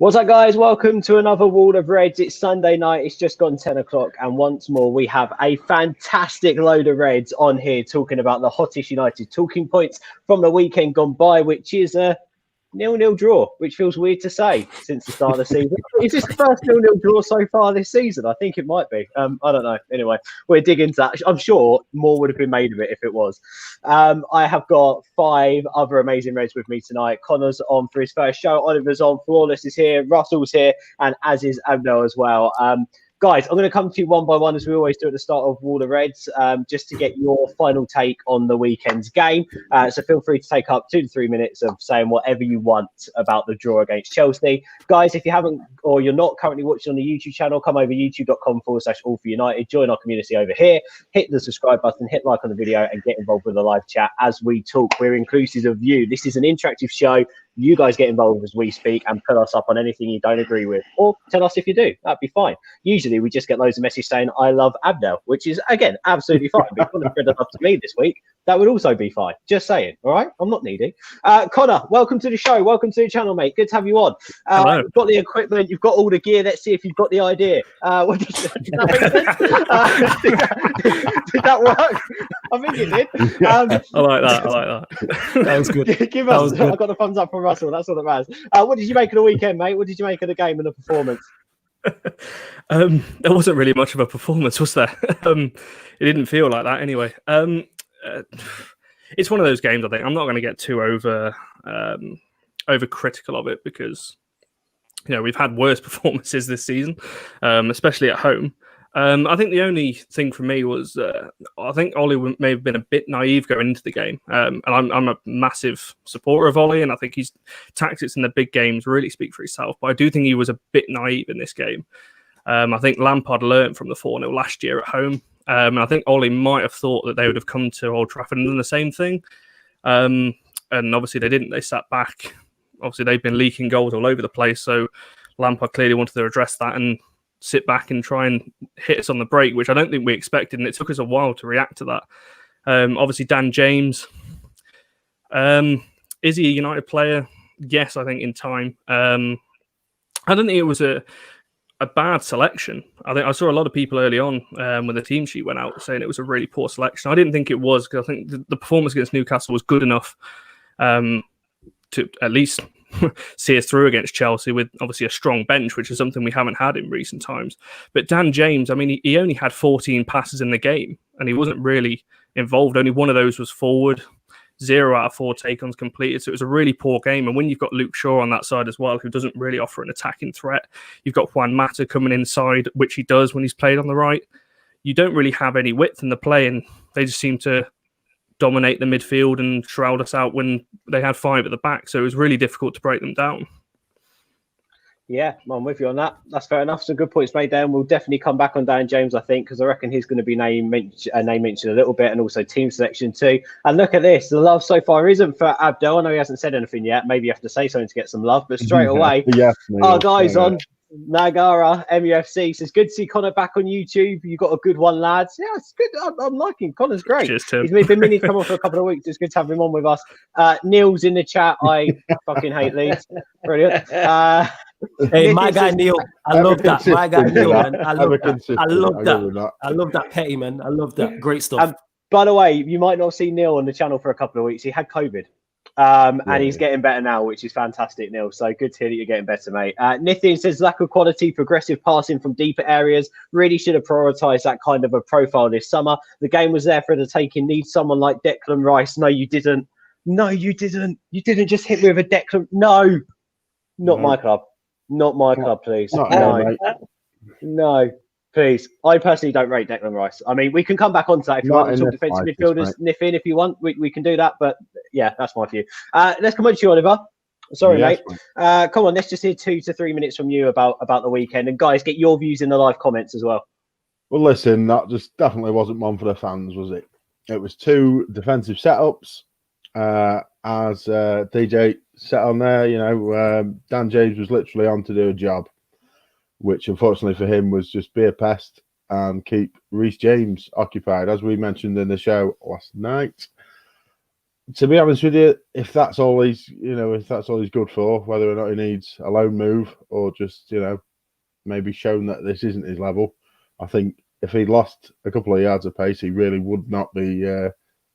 What's up, guys? Welcome to another Wall of Reds. It's Sunday night. It's just gone 10 o'clock. And once more, we have a fantastic load of Reds on here talking about the hottest United talking points from the weekend gone by, which is a 0-0 draw, which feels weird to say since the start of the season. Is this the first 0-0 draw so far this season? I think it might be. I don't know. Anyway, we'll dig into that. I'm sure more would have been made of it if it was. I have got 5 other amazing Reds with me tonight. Connor's on for his first show. Oliver's on. Flawless is here. Russell's here. And as is Abdel as well. Guys, I'm going to come to you one by one, as we always do at the start of Wall of Reds, just to get your final take on the weekend's game. So feel free to take up 2 to 3 minutes of saying whatever you want about the draw against Chelsea. Guys, if you haven't or you're not currently watching on the YouTube channel, come over youtube.com/allforunited. Join our community over here. Hit the subscribe button, hit like on the video, and get involved with the live chat as we talk. We're inclusive of you. This is an interactive show. You guys get involved as we speak and put us up on anything you don't agree with, or tell us if you do. That'd be fine. Usually we just get loads of messages saying, I love Abdel, which is, again, absolutely fine. But if you want to spread that up to me this week, that would also be fine. Just saying. All right. I'm not needy. Connor, welcome to the show. Welcome to the channel, mate. Good to have you on. You've got the equipment. You've got all the gear. Let's see if you've got the idea. Did that make sense? Did that work? I think it did. I like that. That was good. Give us. I got the thumbs up from Russell. That's all that matters. What did you make of the weekend, mate? What did you make of the game and the performance? There wasn't really much of a performance, was there? It didn't feel like that anyway. It's one of those games. I think I'm not going to get too over critical of it, because we've had worse performances this season, especially at home. I think the only thing for me was I think Ollie may have been a bit naive going into the game, and I'm a massive supporter of Ollie, and I think his tactics in the big games really speak for himself. But I do think he was a bit naive in this game. I think Lampard learned from the 4-0 last year at home, and I think Ollie might have thought that they would have come to Old Trafford and done the same thing, and obviously they didn't. They sat back. Obviously they've been leaking goals all over the place, so Lampard clearly wanted to address that and sit back and try and hit us on the break, which I don't think we expected, and it took us a while to react to that. Obviously, Dan James, is he a United player? Yes, I think in time. I don't think it was a bad selection. I think I saw a lot of people early on when the team sheet went out saying it was a really poor selection. I didn't think it was, because I think the performance against Newcastle was good enough to at least see us through against Chelsea with obviously a strong bench, which is something we haven't had in recent times. But Dan James, I mean, he only had 14 passes in the game, and he wasn't really involved. Only one of those was forward. 0 out of 4 take-ons completed. So it was a really poor game. And when you've got Luke Shaw on that side as well, who doesn't really offer an attacking threat, you've got Juan Mata coming inside, which he does when he's played on the right. You don't really have any width in the play, and they just seem to dominate the midfield and shroud us out when they had 5 at the back. So it was really difficult to break them down. Yeah, I'm with you on that. That's fair enough. Some good points made there. And we'll definitely come back on Dan James, I think, because I reckon he's going to be name mentioned a little bit, and also team selection too. And look at this. The love so far isn't for Abdel. I know he hasn't said anything yet. Maybe you have to say something to get some love. But straight away, our guys on Nagara, MUFC says, good to see Connor back on YouTube. You got a good one, lads. Yeah, it's good. I'm liking Connor's great. Cheers, Tim. He's been meaning to come on for a couple of weeks. It's good to have him on with us. Neil's in the chat. I fucking hate Leeds. Brilliant. Hey, my guy Neil, I love that. My guy Neil, man, I love that. I love that petty, man. I love that. Great stuff. By the way, you might not see Neil on the channel for a couple of weeks. He had COVID. And he's getting better now, which is fantastic, Neil. So good to hear that you're getting better, mate. Nithin says, lack of quality, progressive passing from deeper areas. Really should have prioritised that kind of a profile this summer. The game was there for the taking. Need someone like Declan Rice. No, you didn't. No, you didn't. You didn't just hit me with a Declan. No, not my club. Not my club, please. No, please. I personally don't rate Declan Rice. I mean, we can come back on to that if you want to talk defensive midfielders. Nip in if you want. We can do that. But yeah, that's my view. Let's come on to you, Oliver. Sorry, mate. Come on, let's just hear 2 to 3 minutes from you about the weekend. And guys, get your views in the live comments as well. Well, listen, that just definitely wasn't one for the fans, was it? It was 2 defensive setups. As DJ set on there, Dan James was literally on to do a job, which unfortunately for him was just be a pest and keep Reece James occupied. As we mentioned in the show last night, to be honest with you, if that's all he's good for, whether or not he needs a loan move or just maybe shown that this isn't his level, I think if he lost a couple of yards of pace, he really would not be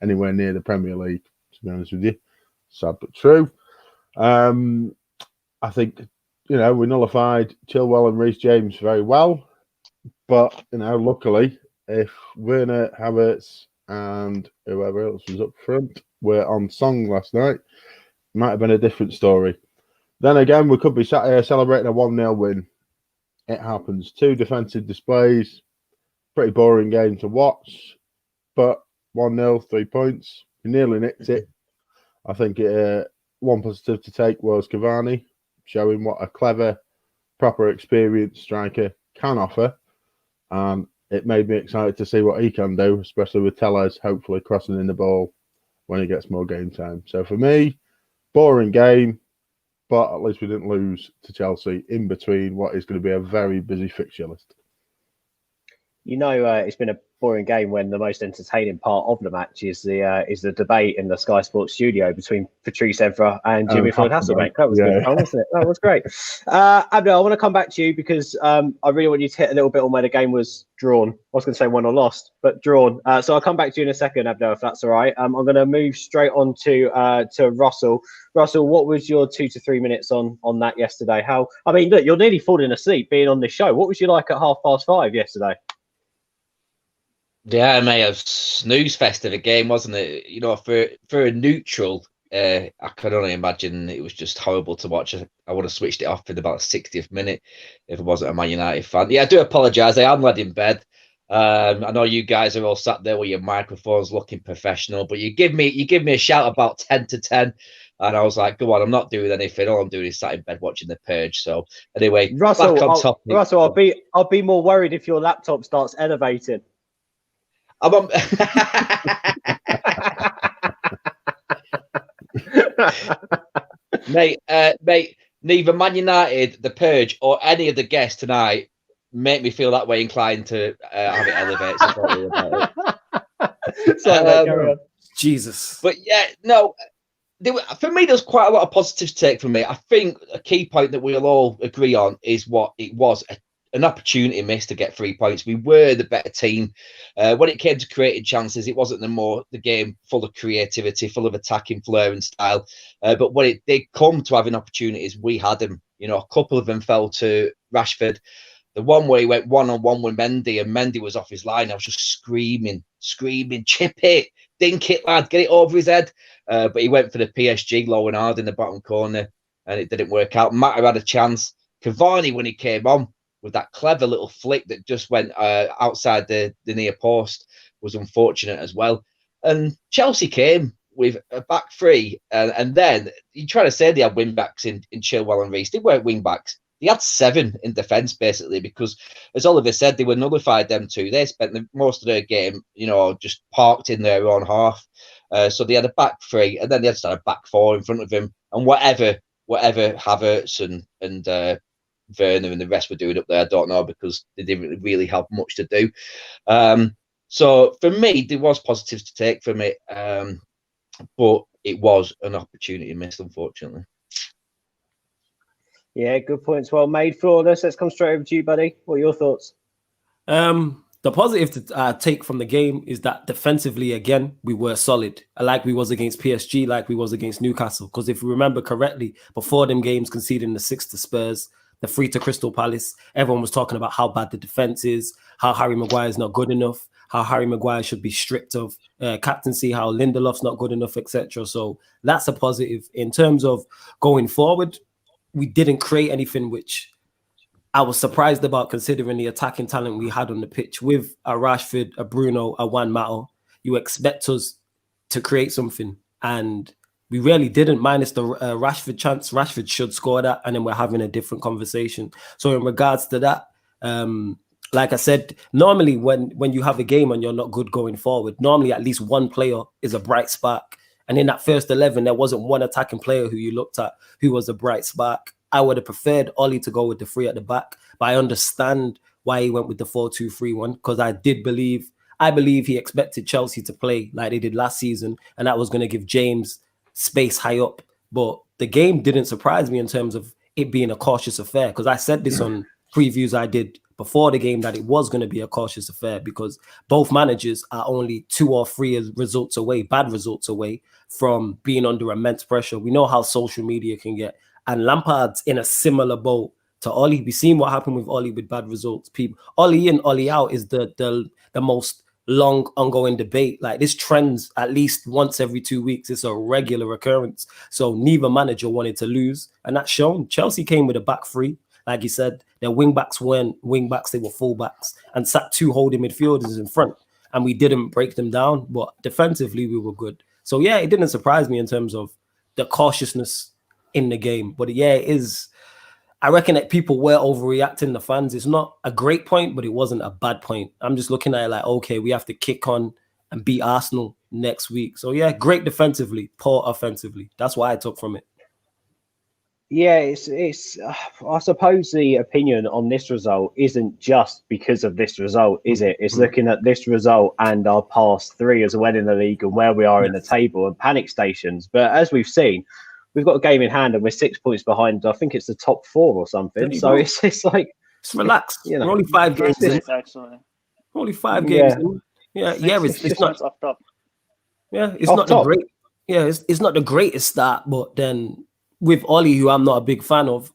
anywhere near the Premier League. To be honest with you, sad but true. I think we nullified Chilwell and Reece James very well, but luckily, if Werner, Havertz, and whoever else was up front were on song last night, it might have been a different story. Then again, we could be sat here celebrating a 1-0 win. It happens. 2 defensive displays, pretty boring game to watch, but 1-0, 3 points. We nearly nicked it. I think one positive to take was Cavani, showing what a clever, proper, experienced striker can offer. And it made me excited to see what he can do, especially with Tellez hopefully crossing in the ball when he gets more game time. So for me, boring game, but at least we didn't lose to Chelsea in between what is going to be a very busy fixture list. It's been a boring game when the most entertaining part of the match is the debate in the Sky Sports studio between Patrice Evra and Jimmy Floyd Hasselbank. That was good fun, wasn't it? That was great. Abdel, I want to come back to you because I really want you to hit a little bit on where the game was drawn. I was going to say won or lost, but drawn. So I'll come back to you in a second, Abdel, if that's all right. I'm going to move straight on to Russell. Russell, what was your 2 to 3 minutes on that yesterday? Look, you're nearly falling asleep being on this show. What was you like at 5:30 yesterday? Yeah, mate, a snooze fest of a game, wasn't it? For a neutral, I can only imagine it was just horrible to watch. I would have switched it off in about the 60th minute if I wasn't a Man United fan. Yeah, I do apologise. I am led in bed. I know you guys are all sat there with your microphones looking professional, but you give me a shout about 10 to 10. And I was like, go on, I'm not doing anything. All I'm doing is sat in bed watching The Purge. So anyway, Russell, I'll be more worried if your laptop starts elevating. I'm on... mate, neither Man United, The Purge, or any of the guests tonight make me feel that way inclined to have it elevate. So don't worry about it. Jesus. But yeah, no, for me, there's quite a lot of positives to take from me. I think a key point that we'll all agree on is what it was, an opportunity missed to get 3 points. We were the better team. When it came to creating chances, it wasn't the game full of creativity, full of attacking flair and style. But when it did come to having opportunities, we had them. A couple of them fell to Rashford. The one where he went one-on-one with Mendy, and Mendy was off his line. I was just screaming, chip it, dink it, lad, get it over his head. But he went for the PSG low and hard in the bottom corner, and it didn't work out. Matter had a chance. Cavani, when he came on, with that clever little flick that just went outside the near post, was unfortunate as well. And Chelsea came with a back three, and then you try to say they had wing backs in Chilwell and Reece. They weren't wing backs. They had 7 in defence, basically, because, as Oliver said, they were nullified, them two. They spent most of their game, just parked in their own half. So they had a back three, and then they had a back 4 in front of him. And whatever Havertz and Werner and the rest were doing up there, I don't know, because they didn't really have much to do. So for me, there was positives to take from it, but it was an opportunity missed, unfortunately. Yeah, good points, well made. Flawless, let's come straight over to you, buddy. What are your thoughts? The positive to take from the game is that defensively, again, we were solid, like we was against PSG, like we was against Newcastle. Because if we remember correctly, before them games, conceding the 6 to Spurs, the 3 to Crystal Palace, everyone was talking about how bad the defense is, how Harry Maguire is not good enough, how Harry Maguire should be stripped of captaincy, how Lindelof's not good enough, etc. So that's a positive. In terms of going forward, we didn't create anything, which I was surprised about, considering the attacking talent we had on the pitch with a Rashford, a Bruno, a Juan Mata. You expect us to create something, and we really didn't, minus the Rashford chance. Rashford should score that, and then we're having a different conversation. So in regards to that, like I said, normally when you have a game and you're not good going forward, normally at least one player is a bright spark. And in that first 11, there wasn't one attacking player who you looked at who was a bright spark. I would have preferred Ollie to go with the 3 at the back, but I understand why he went with the 4-2-3-1, because I did believe I believe he expected Chelsea to play like they did last season, and that was going to give James space high up. But the game didn't surprise me in terms of it being a cautious affair, because I said this on previews I did before the game that it was going to be a cautious affair, because both managers are only 2 or 3 results away, bad results away from being under immense pressure. We know how social media can get, and Lampard's in a similar boat to Ollie. We've seen what happened with Ollie with bad results. People, Ollie in, Ollie out is the most long ongoing debate. Like, this trends at least once every 2 weeks. It's a regular occurrence. So neither manager wanted to lose, and that's shown. Chelsea came with a back three. Like you said, their wing backs weren't wing backs, they were full backs, and sat 2 holding midfielders in front. And we didn't break them down, but defensively we were good. So yeah, it didn't surprise me in terms of the cautiousness in the game. But yeah, it is. I reckon that people were overreacting, the fans. It's not a great point, but it wasn't a bad point. I'm just looking at it like, okay, we have to kick on and beat Arsenal next week. So yeah, great defensively, poor offensively. That's what I took from it. Yeah, it's. I suppose the opinion on this result isn't just because of this result, is it? It's looking at this result and our past 3 as well in the league and where we are in the table and panic stations. But as we've seen, we've got a game in hand and we're 6 points behind. I think it's the top 4 or something. So it's like, just relax. You know, we're only 5 games in. Actually, only 5 games in. Yeah, it's not up top. Yeah, it's off not top. the great. Yeah, it's not the greatest start, but then with Ollie, who I'm not a big fan of,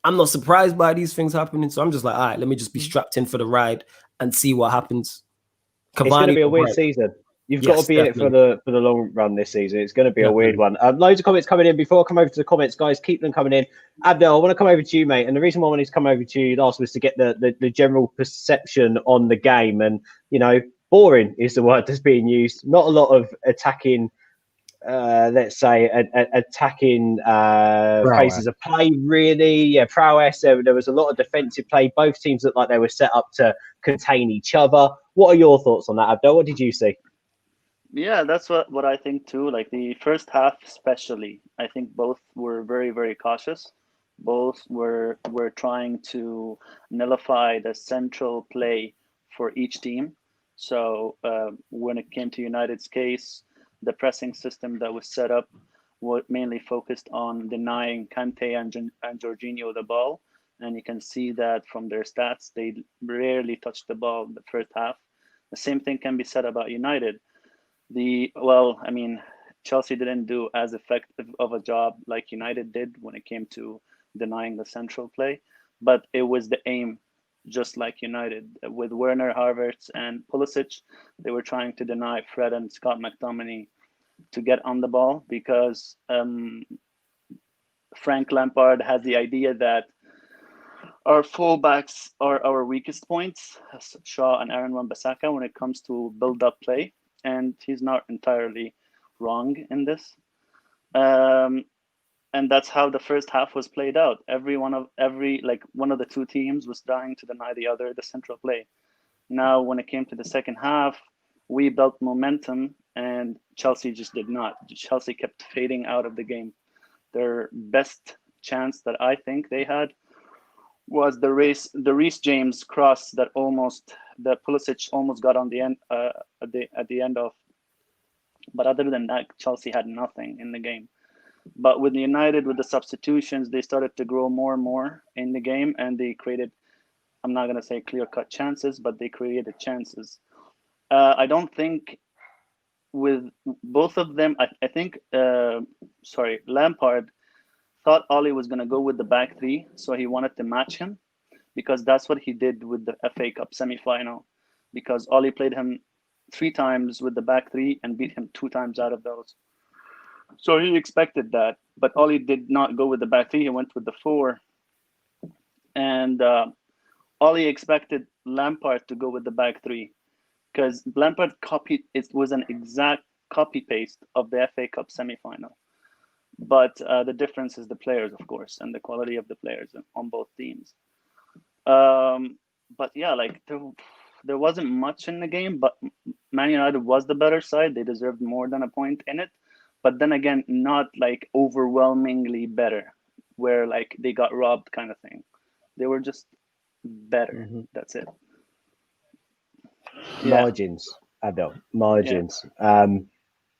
I'm not surprised by these things happening. So I'm just like, all right, let me just be strapped in for the ride and see what happens. It's going to be a weird season. You've got to be in it for the long run this season. It's going to be a weird one. Loads of comments coming in. Before I come over to the comments, guys, keep them coming in. Abdel, I want to come over to you, mate. And the reason why I wanted to come over to you last was to get the general perception on the game. And, you know, boring is the word that's being used. Not a lot of attacking, let's say, attacking phases of play, really. Yeah, prowess. There was a lot of defensive play. Both teams looked like they were set up to contain each other. What are your thoughts on that, Abdel? What did you see? Yeah, that's what I think too. Like the first half, especially, I think both were very, very cautious. Both were trying to nullify the central play for each team. So when it came to United's case, the pressing system that was set up was mainly focused on denying Kante and Jorginho the ball. And you can see that from their stats, they rarely touched the ball in the first half. The same thing can be said about United. Chelsea didn't do as effective of a job like United did when it came to denying the central play, but it was the aim, just like United. With Werner, Havertz, and Pulisic, they were trying to deny Fred and Scott McTominay to get on the ball because Frank Lampard has the idea that our fullbacks are our weakest points, Shaw and Aaron Wan-Bissaka, when it comes to build-up play. And he's not entirely wrong in this. And that's how the first half was played out. One of the 2 teams was trying to deny the other the central play. Now, when it came to the second half, we built momentum and Chelsea just did not. Chelsea kept fading out of the game. Their best chance that I think they had was the Reece James cross that Pulisic almost got on the end at the end of. But other than that, Chelsea had nothing in the game. But with United, with the substitutions, they started to grow more and more in the game, and they created, I'm not going to say clear-cut chances, but they created chances. I don't think with both of them, I think Lampard thought Ollie was going to go with the back 3, so he wanted to match him, because that's what he did with the FA Cup semi-final, because Ollie played him 3 times with the back 3 and beat him 2 times out of those. So he expected that, but Ollie did not go with the back 3, he went with the 4. And Ollie expected Lampard to go with the back 3, because Lampard it was an exact copy-paste of the FA Cup semi-final. But the difference is the players, of course, and the quality of the players on both teams. But yeah, like there wasn't much in the game, but Man United was the better side. They deserved more than a point in it. But then again, not like overwhelmingly better, where like they got robbed kind of thing. They were just better. That's it. Margins. margins.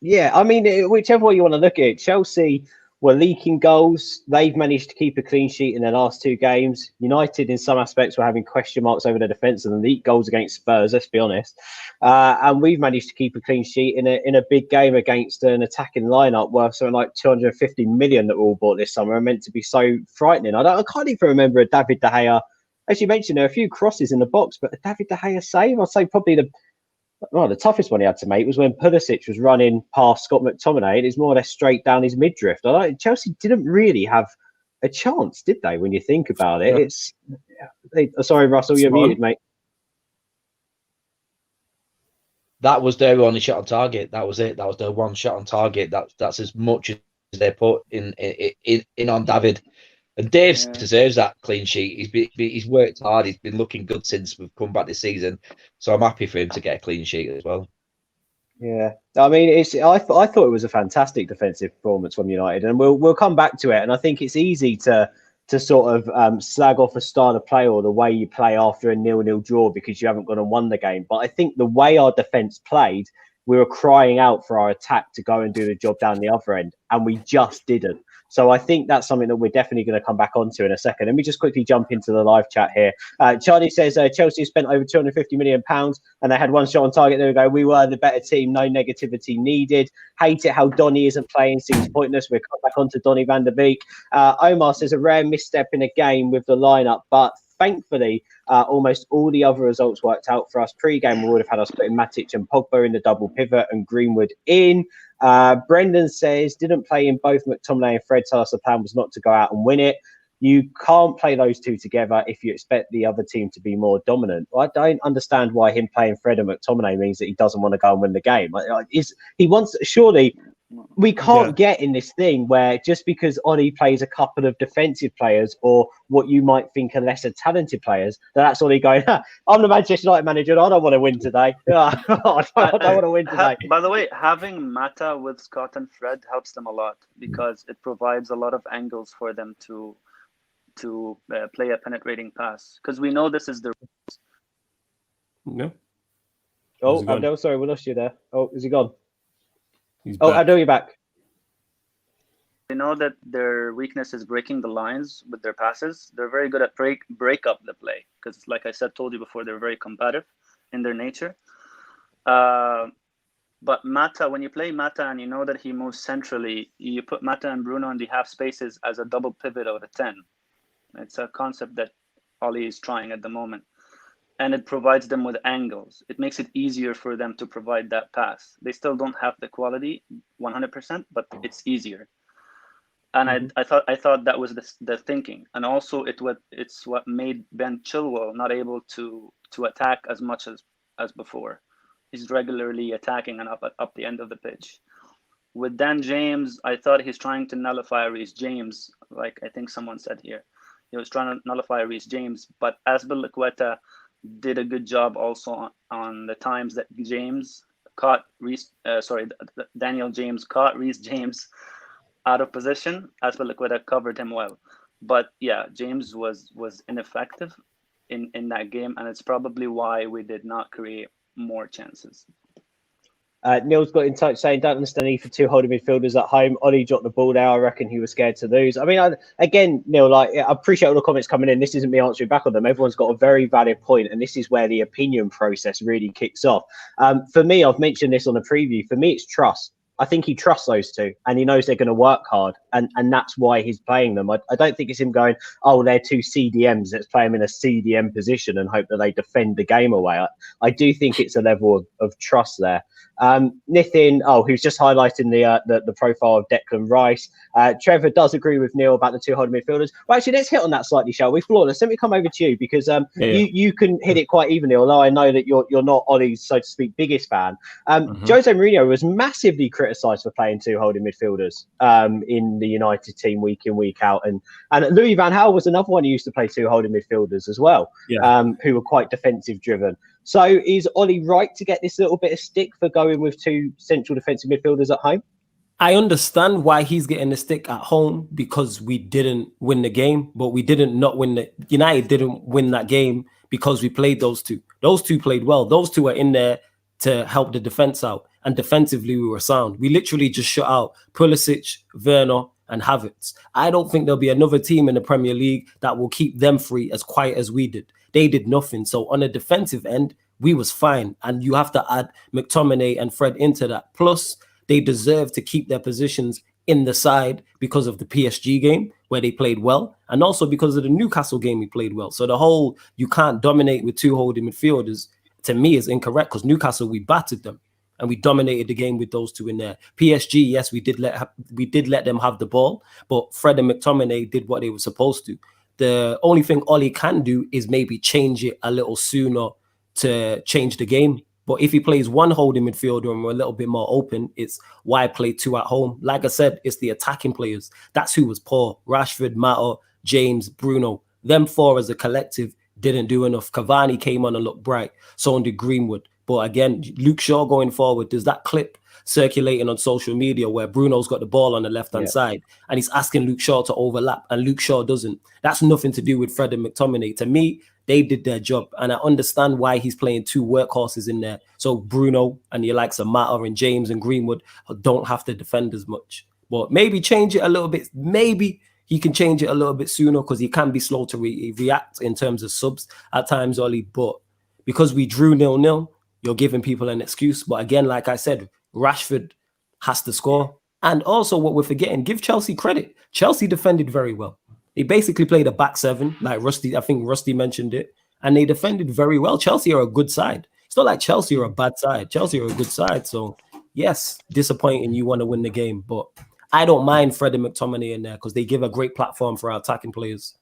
Yeah, I mean, whichever way you want to look at it, Chelsea were leaking goals. They've managed to keep a clean sheet in their last 2 games. United, in some aspects, were having question marks over their defence and leaked goals against Spurs, let's be honest. And we've managed to keep a clean sheet in a big game against an attacking lineup worth something like 250 million that we all bought this summer and meant to be so frightening. I can't even remember a David De Gea. As you mentioned, there are a few crosses in the box, but a David De Gea save, I'd say probably the toughest one he had to make was when Pulisic was running past Scott McTominay, and it's more or less straight down his midriff. Chelsea didn't really have a chance, did they? When you think about it, sorry, Russell, you're muted, mate. That was their only shot on target. That was it. That was their one shot on target. That's as much as they put in on David. And Dave deserves that clean sheet. He's worked hard. He's been looking good since we've come back this season. So I'm happy for him to get a clean sheet as well. Yeah, I mean, I thought it was a fantastic defensive performance from United, and we'll come back to it. And I think it's easy to sort of slag off a style of play or the way you play after a 0-0 draw because you haven't gone and won the game. But I think the way our defence played, we were crying out for our attack to go and do the job down the other end, and we just didn't. So I think that's something that we're definitely going to come back onto in a second. Let me just quickly jump into the live chat here. Charlie says Chelsea spent over £250 million and they had one shot on target. There we go. We were the better team. No negativity needed. Hate it how Donny isn't playing. Seems pointless. We'll come back onto Donny van der Beek. Omar says a rare misstep in a game with the lineup, but thankfully, almost all the other results worked out for us. Pre-game, we would have had us putting Matic and Pogba in the double pivot and Greenwood in. Brendan says, didn't play in both McTominay and Fred, tell us the plan was not to go out and win it. You can't play those two together if you expect the other team to be more dominant. I don't understand why him playing Fred and McTominay means that he doesn't want to go and win the game. He wants, surely, we can't get in this thing where just because Oli plays a couple of defensive players or what you might think are lesser talented players, that's Oli going, I'm the Manchester United manager and I don't want to win today. I don't want to win today. By the way, having Mata with Scott and Fred helps them a lot because it provides a lot of angles for them to play a penetrating pass, because we know this is the no. Oh, Abdel, sorry, we lost you there. Oh, is he gone? He's back. back. Abdel, you're back. We know that their weakness is breaking the lines with their passes. They're very good at break up the play because, like I told you before, they're very combative in their nature. But Mata, when you play Mata and you know that he moves centrally, you put Mata and Bruno in the half spaces as a double pivot out of 10. It's a concept that Oli is trying at the moment. And it provides them with angles. It makes it easier for them to provide that pass. They still don't have the quality 100%, but it's easier. And I thought that was the thinking. And also it's what made Ben Chilwell not able to attack as much as before. He's regularly attacking and up the end of the pitch. With Dan James, I thought he's trying to nullify Reece James, like I think someone said here. He was trying to nullify Reece James, but Azpilicueta did a good job also on the times that Daniel James caught Reece James out of position. Azpilicueta covered him well. But yeah, James was ineffective in that game, and it's probably why we did not create more chances. Neil's got in touch saying, don't understand the need for two holding midfielders at home. Oli dropped the ball there. I reckon he was scared to lose. I mean, again, Neil, I appreciate all the comments coming in. This isn't me answering back on them. Everyone's got a very valid point, and this is where the opinion process really kicks off. For me, I've mentioned this on the preview. For me, it's trust. I think he trusts those two, and he knows they're going to work hard, and that's why he's playing them. I don't think it's him going, oh, they're two CDMs. Let's play them in a CDM position and hope that they defend the game away. I do think it's a level of trust there. Nithin, who's just highlighting the profile of Declan Rice. Trevor does agree with Neil about the two holding midfielders. Well, actually, let's hit on that slightly, shall we? Flawless, let me come over to you because you can hit it quite evenly, although I know that you're not Ollie's, so to speak, biggest fan. Jose Mourinho was massively criticised for playing two holding midfielders in the United team week in, week out. And Louis van Gaal was another one who used to play two holding midfielders as well, who were quite defensive driven. So is Ollie right to get this little bit of stick for going with two central defensive midfielders at home? I understand why he's getting the stick at home because we didn't win the game, but we didn't not win United didn't win that game because we played those two. Those two played well. Those two are in there to help the defense out. And defensively, we were sound. We literally just shut out Pulisic, Werner, and Havertz. I don't think there'll be another team in the Premier League that will keep them free as quiet as we did. They did nothing. So on a defensive end, we was fine. And you have to add McTominay and Fred into that. Plus, they deserve to keep their positions in the side because of the PSG game where they played well, and also because of the Newcastle game we played well. So the whole you can't dominate with two holding midfielders, to me, is incorrect, because Newcastle, we battered them and we dominated the game with those two in there. PSG, yes, we did let them have the ball, but Fred and McTominay did what they were supposed to. The only thing Ollie can do is maybe change it a little sooner to change the game. But if he plays one holding midfielder and we're a little bit more open, it's why play two at home. Like I said, it's the attacking players. That's who was poor. Rashford, Mata, James, Bruno. Them four as a collective didn't do enough. Cavani came on and looked bright. So did Greenwood. But again, Luke Shaw going forward, there's that clip circulating on social media where Bruno's got the ball on the left-hand side and he's asking Luke Shaw to overlap and Luke Shaw doesn't. That's nothing to do with Fred and McTominay. To me, they did their job, and I understand why he's playing two workhorses in there. So Bruno and your likes of Mata and James and Greenwood don't have to defend as much. But maybe change it a little bit. Maybe he can change it a little bit sooner, because he can be slow to react in terms of subs at times, Ollie. But because we drew 0-0, you're giving people an excuse. But again, like I said, Rashford has to score. And also what we're forgetting, give Chelsea credit. Chelsea defended very well. They basically played a back seven, like Rusty. I think Rusty mentioned it, and they defended very well. Chelsea are a good side. It's not like Chelsea are a bad side. Chelsea are a good side. So yes, disappointing. You want to win the game, but I don't mind Fred and McTominay in there because they give a great platform for our attacking players.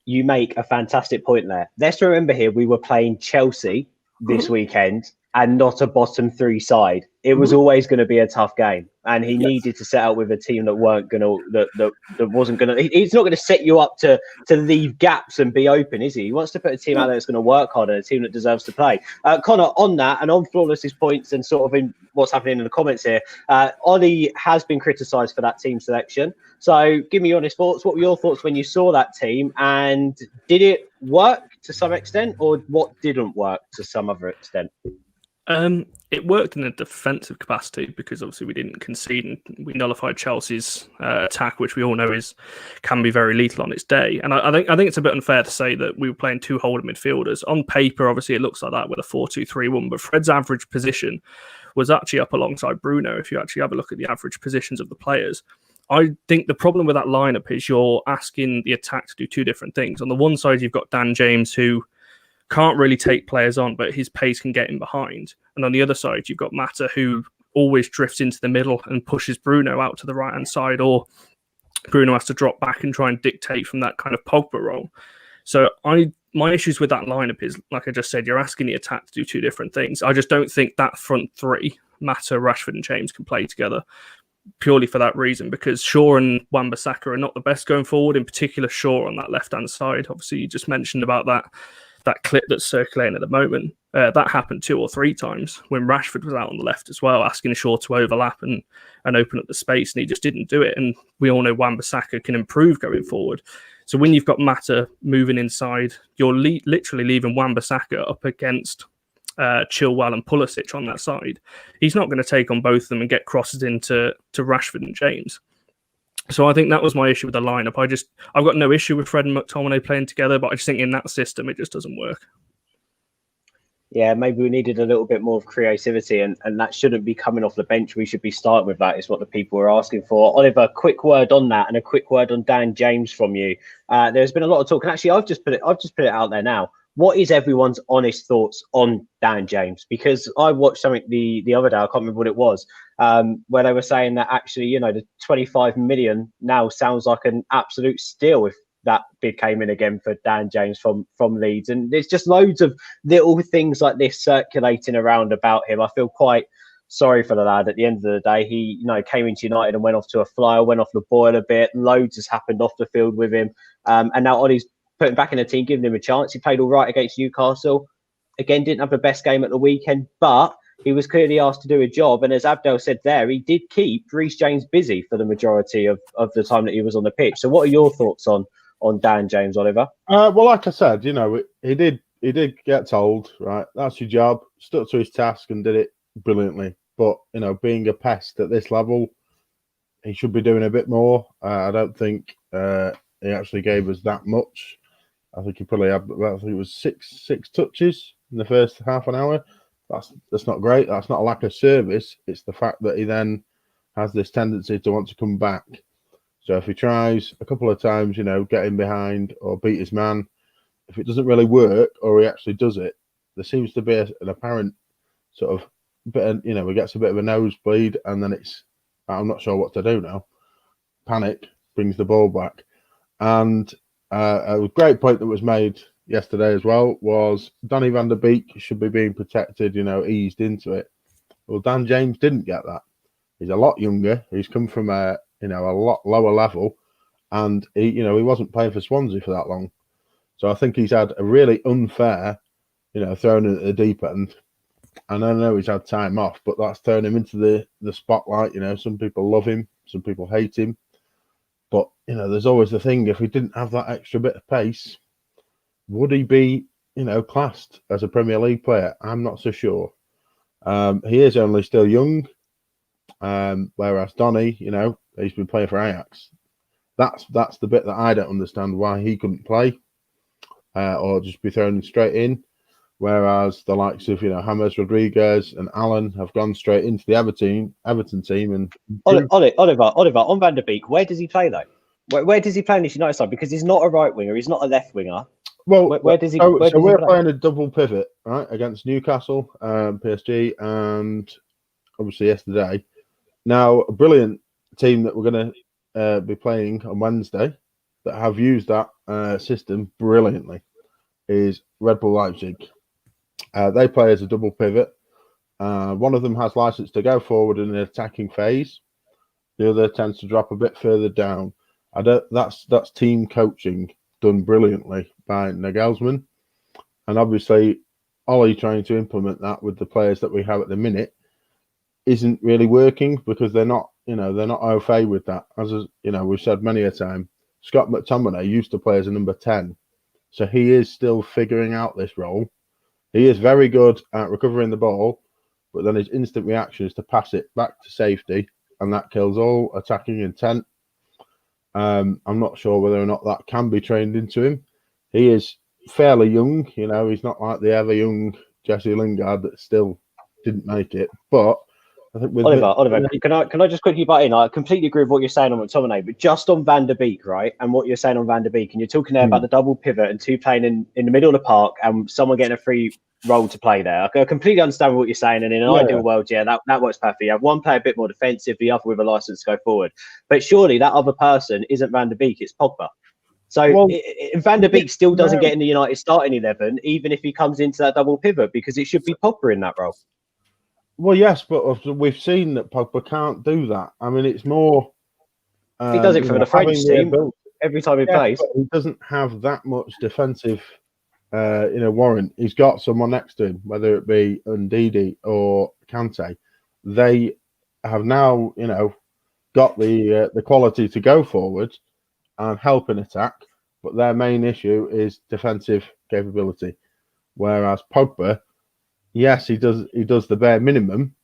You make a fantastic point there. Let's remember here, we were playing Chelsea this weekend and not a bottom three side. It was always going to be a tough game, and he needed to set out with a team that weren't going to, that wasn't going to. He's not going to set you up to leave gaps and be open, is he? He wants to put a team out there that's going to work hard and a team that deserves to play. Connor, on that and on Flawless's points and sort of in what's happening in the comments here, Ollie has been criticised for that team selection. So give me your honest thoughts. What were your thoughts when you saw that team, and did it work to some extent, or what didn't work to some other extent? It worked in a defensive capacity because obviously we didn't concede and we nullified Chelsea's attack, which we all know can be very lethal on its day. And I think it's a bit unfair to say that we were playing two holding midfielders. On paper, obviously, it looks like that with a 4-2-3-1, but Fred's average position was actually up alongside Bruno. If you actually have a look at the average positions of the players, I think the problem with that lineup is you're asking the attack to do two different things. On the one side, you've got Dan James, who can't really take players on, but his pace can get him behind. And on the other side, you've got Mata, who always drifts into the middle and pushes Bruno out to the right-hand side, or Bruno has to drop back and try and dictate from that kind of Pogba role. So my issues with that lineup is, like I just said, you're asking the attack to do two different things. I just don't think that front three, Mata, Rashford and James, can play together purely for that reason, because Shaw and Wan-Bissaka are not the best going forward, in particular Shaw on that left-hand side. Obviously, you just mentioned about that clip that's circulating at the moment. That happened 2 or 3 times when Rashford was out on the left as well, asking Shaw to overlap and open up the space, and he just didn't do it. And we all know Wan-Bissaka can improve going forward. So when you've got Mata moving inside, you're literally leaving Wan-Bissaka up against Chilwell and Pulisic on that side. He's not going to take on both of them and get crosses into Rashford and James. So I think that was my issue with the lineup. I've got no issue with Fred and McTominay playing together, but I just think in that system, it just doesn't work. Yeah, maybe we needed a little bit more of creativity, and that shouldn't be coming off the bench. We should be starting with that, is what the people are asking for. Oliver, quick word on that, and a quick word on Dan James from you. There's been a lot of talk, and actually I've just put it out there now. What is everyone's honest thoughts on Dan James? Because I watched something the other day, I can't remember what it was, where they were saying that actually, the 25 million now sounds like an absolute steal if that bid came in again for Dan James from Leeds. And there's just loads of little things like this circulating around about him. I feel quite sorry for the lad. At the end of the day, he came into United and went off to a flyer, went off the boil a bit. Loads has happened off the field with him. And now Ollie's putting back in the team, giving him a chance. He played all right against Newcastle. Again, didn't have the best game at the weekend, but he was clearly asked to do a job. And as Abdel said there, he did keep Reece James busy for the majority of the time that he was on the pitch. So what are your thoughts on Dan James, Oliver? Well, like I said, he did get told, right? That's your job. Stuck to his task and did it brilliantly. But being a pest at this level, he should be doing a bit more. I don't think he actually gave us that much. I think he probably had, I think it was six touches in the first half an hour. That's not great. That's not a lack of service. It's the fact that he then has this tendency to want to come back. So if he tries a couple of times, get in behind or beat his man, if it doesn't really work or he actually does it, there seems to be an apparent sort of bit of, he gets a bit of a nosebleed and then I'm not sure what to do now. Panic, brings the ball back. And a great point that was made yesterday as well was Donny van der Beek should be being protected, eased into it. Well, Dan James didn't get that. He's a lot younger. He's come from a lot lower level, and he wasn't playing for Swansea for that long. So I think he's had a really unfair, thrown in at the deep end. And I know he's had time off, but that's thrown him into the spotlight. Some people love him, some people hate him. But, there's always the thing, if he didn't have that extra bit of pace, would he be, classed as a Premier League player? I'm not so sure. He is only still young, whereas Donny, he's been playing for Ajax. That's the bit that I don't understand, why he couldn't play or just be thrown straight in. Whereas the likes of, James Rodriguez and Allen have gone straight into the Everton team. And Oliver, on Van der Beek, where does he play though? Where does he play in this United side? Because he's not a right winger, he's not a left winger. Well, where does he? So we're play? playing a double pivot, right, against Newcastle, PSG, and obviously yesterday. Now, a brilliant team that we're going to be playing on Wednesday that have used that system brilliantly is Red Bull Leipzig. They play as a double pivot. One of them has license to go forward in an attacking phase. The other tends to drop a bit further down. That's team coaching done brilliantly by Nagelsmann. And obviously, Ollie trying to implement that with the players that we have at the minute isn't really working because they're not au fait with that. As we've said many a time, Scott McTominay used to play as a number 10. So he is still figuring out this role. He is very good at recovering the ball, but then his instant reaction is to pass it back to safety, and that kills all attacking intent. I'm not sure whether or not that can be trained into him. He is fairly young, he's not like the ever young Jesse Lingard that still didn't make it. But I think with Oliver, can I just quickly butt in? I completely agree with what you're saying on McTominay, but just on Van der Beek, right? And what you're saying on Van der Beek, and you're talking there about the double pivot and two playing in the middle of the park and someone getting a free role to play there. I completely understand what you're saying, and in an ideal world, that works perfectly. You have one player a bit more defensive, the other with a license to go forward. But surely that other person isn't Van der Beek, it's Pogba. So Van der Beek still doesn't get in the United starting 11, even if he comes into that double pivot, because it should be Pogba in that role. Well, yes, but we've seen that Pogba can't do that. I mean, it's more... he does it for the French team every time he plays. But he doesn't have that much defensive warrant. He's got someone next to him, whether it be Ndidi or Kante. They have now, got the quality to go forward and help in attack, but their main issue is defensive capability. Whereas Pogba, yes, he does the bare minimum,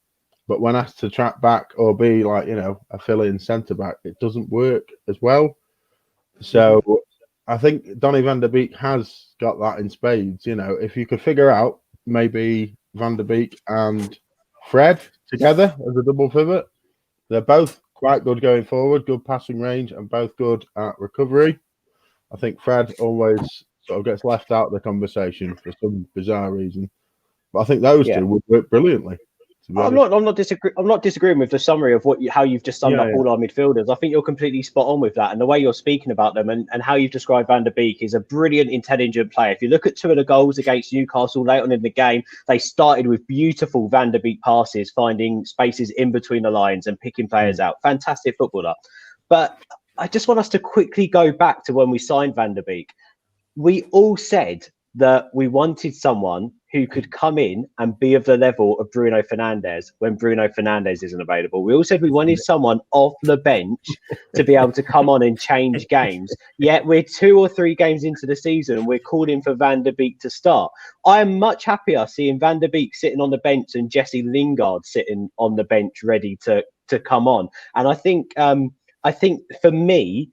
but when asked to track back or be like, a fill-in centre-back, it doesn't work as well. So I think Donny van der Beek has got that in spades. If you could figure out maybe Van der Beek and Fred together as a double pivot, they're both quite good going forward, good passing range, and both good at recovery. I think Fred always sort of gets left out of the conversation for some bizarre reason. But I think those two would work brilliantly. I'm not disagreeing with the summary of how you've just summed up all our midfielders. I think you're completely spot on with that, and the way you're speaking about them and how you've described Van der Beek is a brilliant, intelligent player. If you look at two of the goals against Newcastle late on in the game, they started with beautiful Van der Beek passes, finding spaces in between the lines and picking players out. Fantastic footballer. But I just want us to quickly go back to when we signed Van der Beek. We all said that we wanted someone who could come in and be of the level of Bruno Fernandes when Bruno Fernandes isn't available. We all said we wanted someone off the bench to be able to come on and change games. Yet we're 2 or 3 games into the season and we're calling for Van der Beek to start. I am much happier seeing Van der Beek sitting on the bench and Jesse Lingard sitting on the bench ready to come on. And I think for me,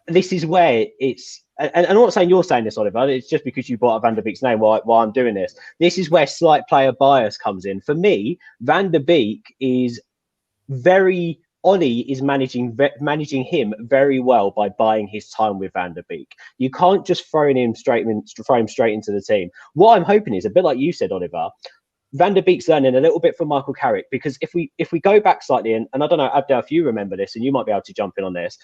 this is where it's, and I'm not saying you're saying this, Oliver, it's just because you brought up Van der Beek's name while I'm doing this. This is where slight player bias comes in. For me, Van der Beek is Ollie is managing him very well by buying his time with Van der Beek. You can't just throw him straight into the team. What I'm hoping is, a bit like you said, Oliver, Van der Beek's learning a little bit from Michael Carrick, because if we go back slightly, and I don't know, Abdel, if you remember this, and you might be able to jump in on this,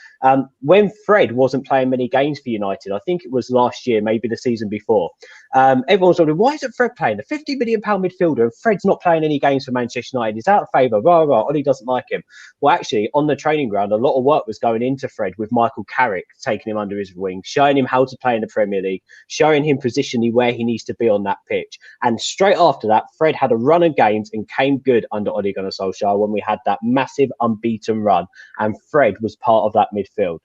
when Fred wasn't playing many games for United, I think it was last year, maybe the season before, everyone's wondering, why isn't Fred playing? A £50 million midfielder, and Fred's not playing any games for Manchester United. He's out of favour, Ollie doesn't like him. Well, actually, on the training ground, a lot of work was going into Fred with Michael Carrick taking him under his wing, showing him how to play in the Premier League, showing him positionally where he needs to be on that pitch. And straight after that, Fred had a run of games and came good under Ole Gunnar Solskjaer when we had that massive unbeaten run, and Fred was part of that midfield.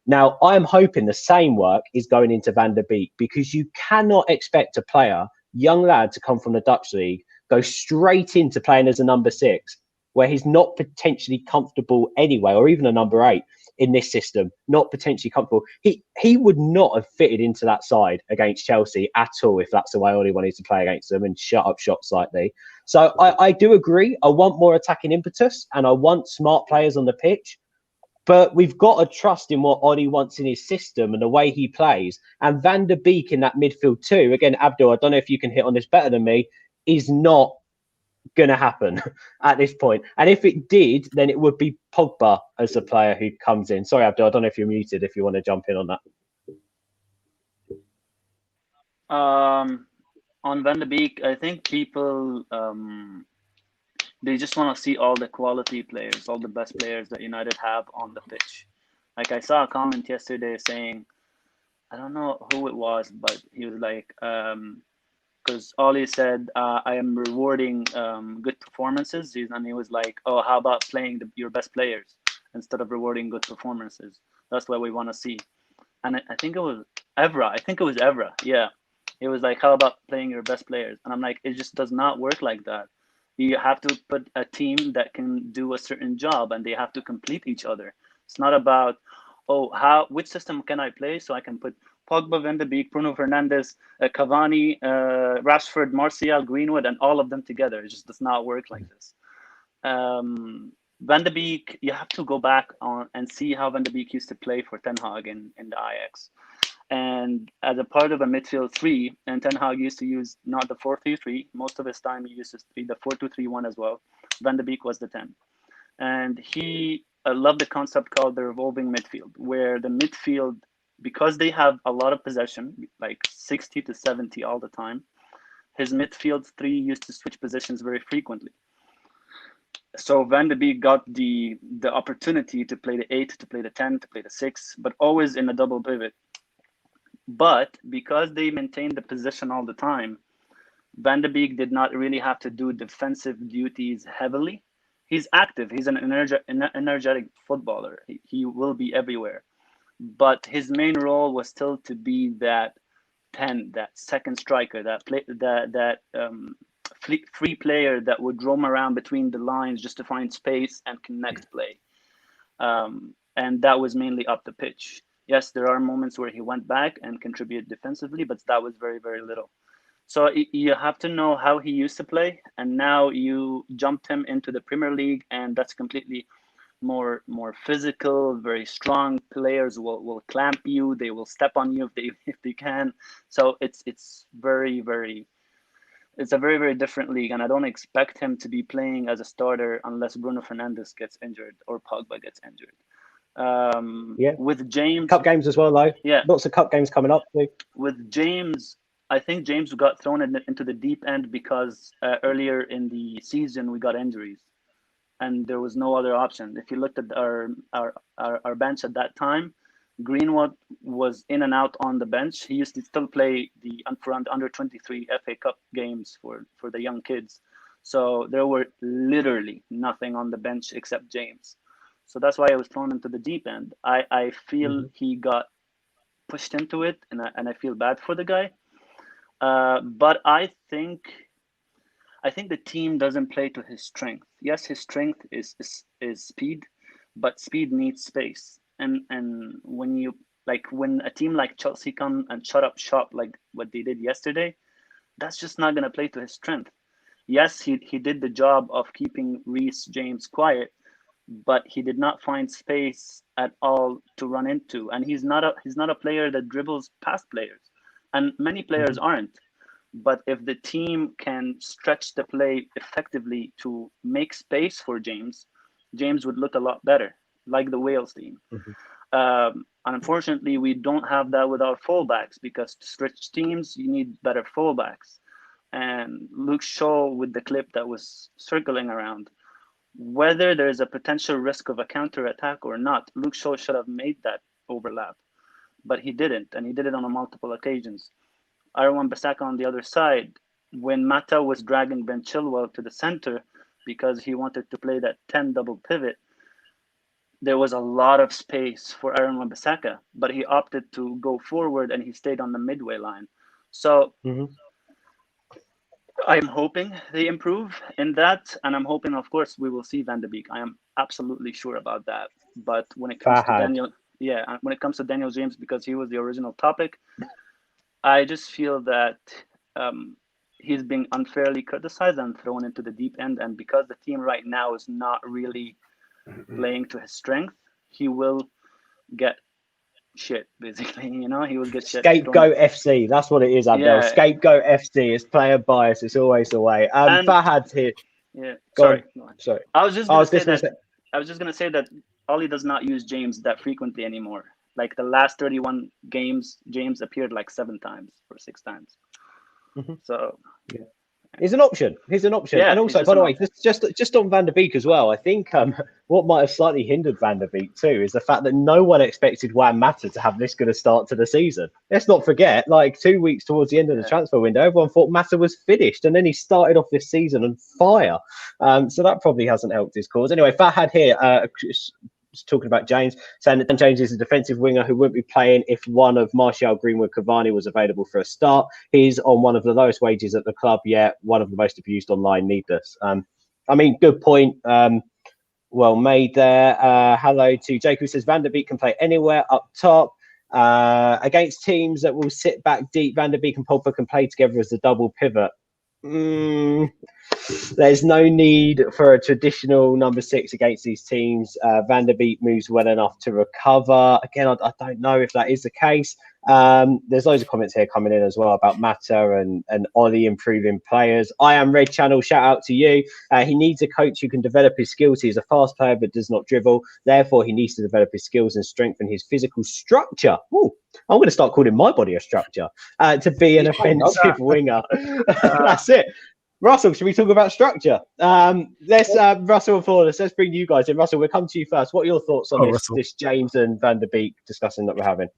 Now, I'm hoping the same work is going into Van der Beek, because you cannot expect a player, young lad, to come from the Dutch league, go straight into playing as a number 6, where he's not potentially comfortable anyway, or even a number 8 in this system, not potentially comfortable. He would not have fitted into that side against Chelsea at all if that's the way Ollie wanted to play against them and shut up shop slightly. So I do agree. I want more attacking impetus and I want smart players on the pitch. But we've got to trust in what Ollie wants in his system and the way he plays. And Van der Beek in that midfield too, again, Abdul, I don't know if you can hit on this better than me, is not going to happen at this point. And if it did, then it would be Pogba as the player who comes in. Sorry, Abdul, I don't know if you're muted, if you want to jump in on that. On Van der Beek, I think people, they just want to see all the quality players, all the best players that United have on the pitch. Like, I saw a comment yesterday saying, I don't know who it was, but he was like, because Ollie said, I am rewarding good performances. And he was like, oh, how about playing your best players instead of rewarding good performances? That's what we want to see. And I think it was Evra. Yeah. It was like, how about playing your best players? And I'm like, it just does not work like that. You have to put a team that can do a certain job and they have to complete each other. It's not about, which system can I play so I can put Pogba, Van der Beek, Bruno Fernandes, Cavani, Rashford, Martial, Greenwood, and all of them together. It just does not work like this. Van der Beek, you have to go back on and see how Van der Beek used to play for Ten Hag in the Ajax. And as a part of a midfield 3, and Ten Hag used to use not the 4-3-3. Most of his time he used to be the 4-2-3-1 as well. Van der Beek was the 10. And he loved the concept called the revolving midfield, where the midfield, because they have a lot of possession, like 60 to 70 all the time, his midfield 3 used to switch positions very frequently. So Van der Beek got the opportunity to play the 8, to play the 10, to play the 6, but always in a double pivot. But because they maintained the position all the time, Van der Beek did not really have to do defensive duties heavily. He's active. He's an energetic footballer. He will be everywhere. But his main role was still to be that 10, that second striker, that free player that would roam around between the lines just to find space and connect play. And that was mainly up the pitch. Yes, there are moments where he went back and contributed defensively, but that was very, very little. So you have to know how he used to play, and now you jumped him into the Premier League, and that's completely more physical, very strong. Players will clamp you, they will step on you if they can. So it's a very, very different league, and I don't expect him to be playing as a starter unless Bruno Fernandes gets injured or Pogba gets injured. With James, cup games as well, though. Yeah, lots of cup games coming up too. With James, I think James got thrown into the deep end because earlier in the season we got injuries, and there was no other option. If you looked at our bench at that time, Greenwood was in and out on the bench. He used to still play the under 23 FA Cup games for the young kids. So there were literally nothing on the bench except James. So that's why I was thrown into the deep end. I feel he got pushed into it, and I feel bad for the guy. But I think the team doesn't play to his strength. Yes, his strength is speed, but speed needs space. And when a team like Chelsea come and shut up shop like what they did yesterday, that's just not gonna play to his strength. Yes, he did the job of keeping Reece James quiet, but he did not find space at all to run into. And he's not a player that dribbles past players, and many players aren't. But if the team can stretch the play effectively to make space for James would look a lot better, like the Wales team. Unfortunately, we don't have that with our fullbacks, because to stretch teams, you need better fullbacks. And Luke Shaw, with the clip that was circling around, whether there's a potential risk of a counter-attack or not, Luke Shaw should have made that overlap, but he didn't, and he did it on multiple occasions. Aaron Wan-Bissaka on the other side, when Mata was dragging Ben Chilwell to the center because he wanted to play that 10 double pivot, there was a lot of space for Aaron Wan-Bissaka, but he opted to go forward and he stayed on the midway line. So I'm hoping they improve in that, and I'm hoping, of course, we will see Van de Beek. I am absolutely sure about that. But when it comes to Daniel James, because he was the original topic, I just feel that he's being unfairly criticized and thrown into the deep end. And because the team right now is not really playing to his strength, he will get shit, basically. He will get shit. Scapegoat FC, that's what it is, Abdel. Yeah. Scapegoat FC, it's player bias, it's always the way. Fahad here. Yeah, Sorry. I was just gonna say that Ollie does not use James that frequently anymore. Like the last 31 games, James appeared like 7 times or 6 times. So yeah. He's an option. Yeah, and also, by the way, just on Van de Beek as well, I think what might have slightly hindered Van de Beek too is the fact that no one expected Juan Mata to have this good a start to the season. Let's not forget, like 2 weeks towards the end of the transfer window, everyone thought Mata was finished, and then he started off this season on fire. So that probably hasn't helped his cause. Anyway, Fahad here talking about James, saying that James is a defensive winger who wouldn't be playing if one of Martial, Greenwood, Cavani was available for a start. He's on one of the lowest wages at the club, yet one of the most abused online, needless. Good point. Well made there. Hello to Jake, who says Van de Beek can play anywhere up top. Against teams that will sit back deep, Van de Beek and Pogba can play together as a double pivot. There's no need for a traditional number 6 against these teams. Van de Beek moves well enough to recover. Again, I don't know if that is the case. There's loads of comments here coming in as well about Mata and Ollie improving players. I am Red Channel, shout out to you. He needs a coach who can develop his skills. He's a fast player but does not dribble. Therefore, he needs to develop his skills and strengthen his physical structure. Ooh, I'm going to start calling my body a structure to be an offensive winger. That's it. Russell, should we talk about structure? Let's Russell and Flawless, let's bring you guys in. Russell, we'll come to you first. What are your thoughts on this James and Van de Beek discussion that we're having?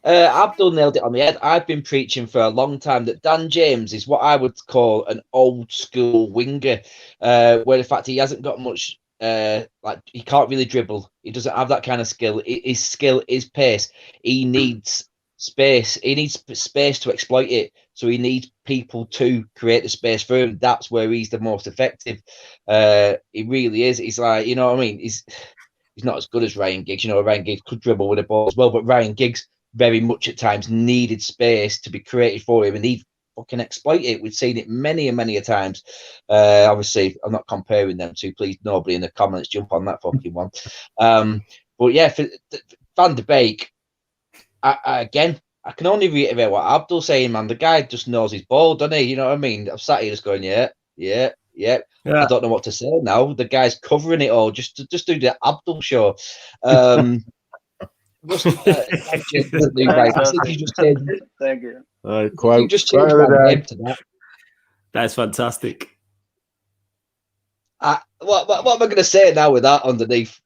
Abdul nailed it on the head. I've been preaching for a long time that Dan James is what I would call an old school winger, where in fact he hasn't got much, he can't really dribble. He doesn't have that kind of skill. His skill is pace. He needs space. He needs space to exploit it. So he needs people to create the space for him. That's where he's the most effective. He really is. He's like, you know what I mean? He's not as good as Ryan Giggs. Ryan Giggs could dribble with a ball as well, but Ryan Giggs very much at times needed space to be created for him, and he fucking exploit it. We've seen it many and many a times. Obviously, I'm not comparing them two. Please, nobody in the comments jump on that fucking one. But yeah, for Van de Beek, again, I can only reiterate what Abdul's saying, man. The guy just knows his ball, doesn't he? You know what I mean? I'm sat here just going, yeah. I don't know what to say now. The guy's covering it all. Just do the Abdul show. Thank you. You just changed my name to that. That's fantastic. What am I going to say now with that underneath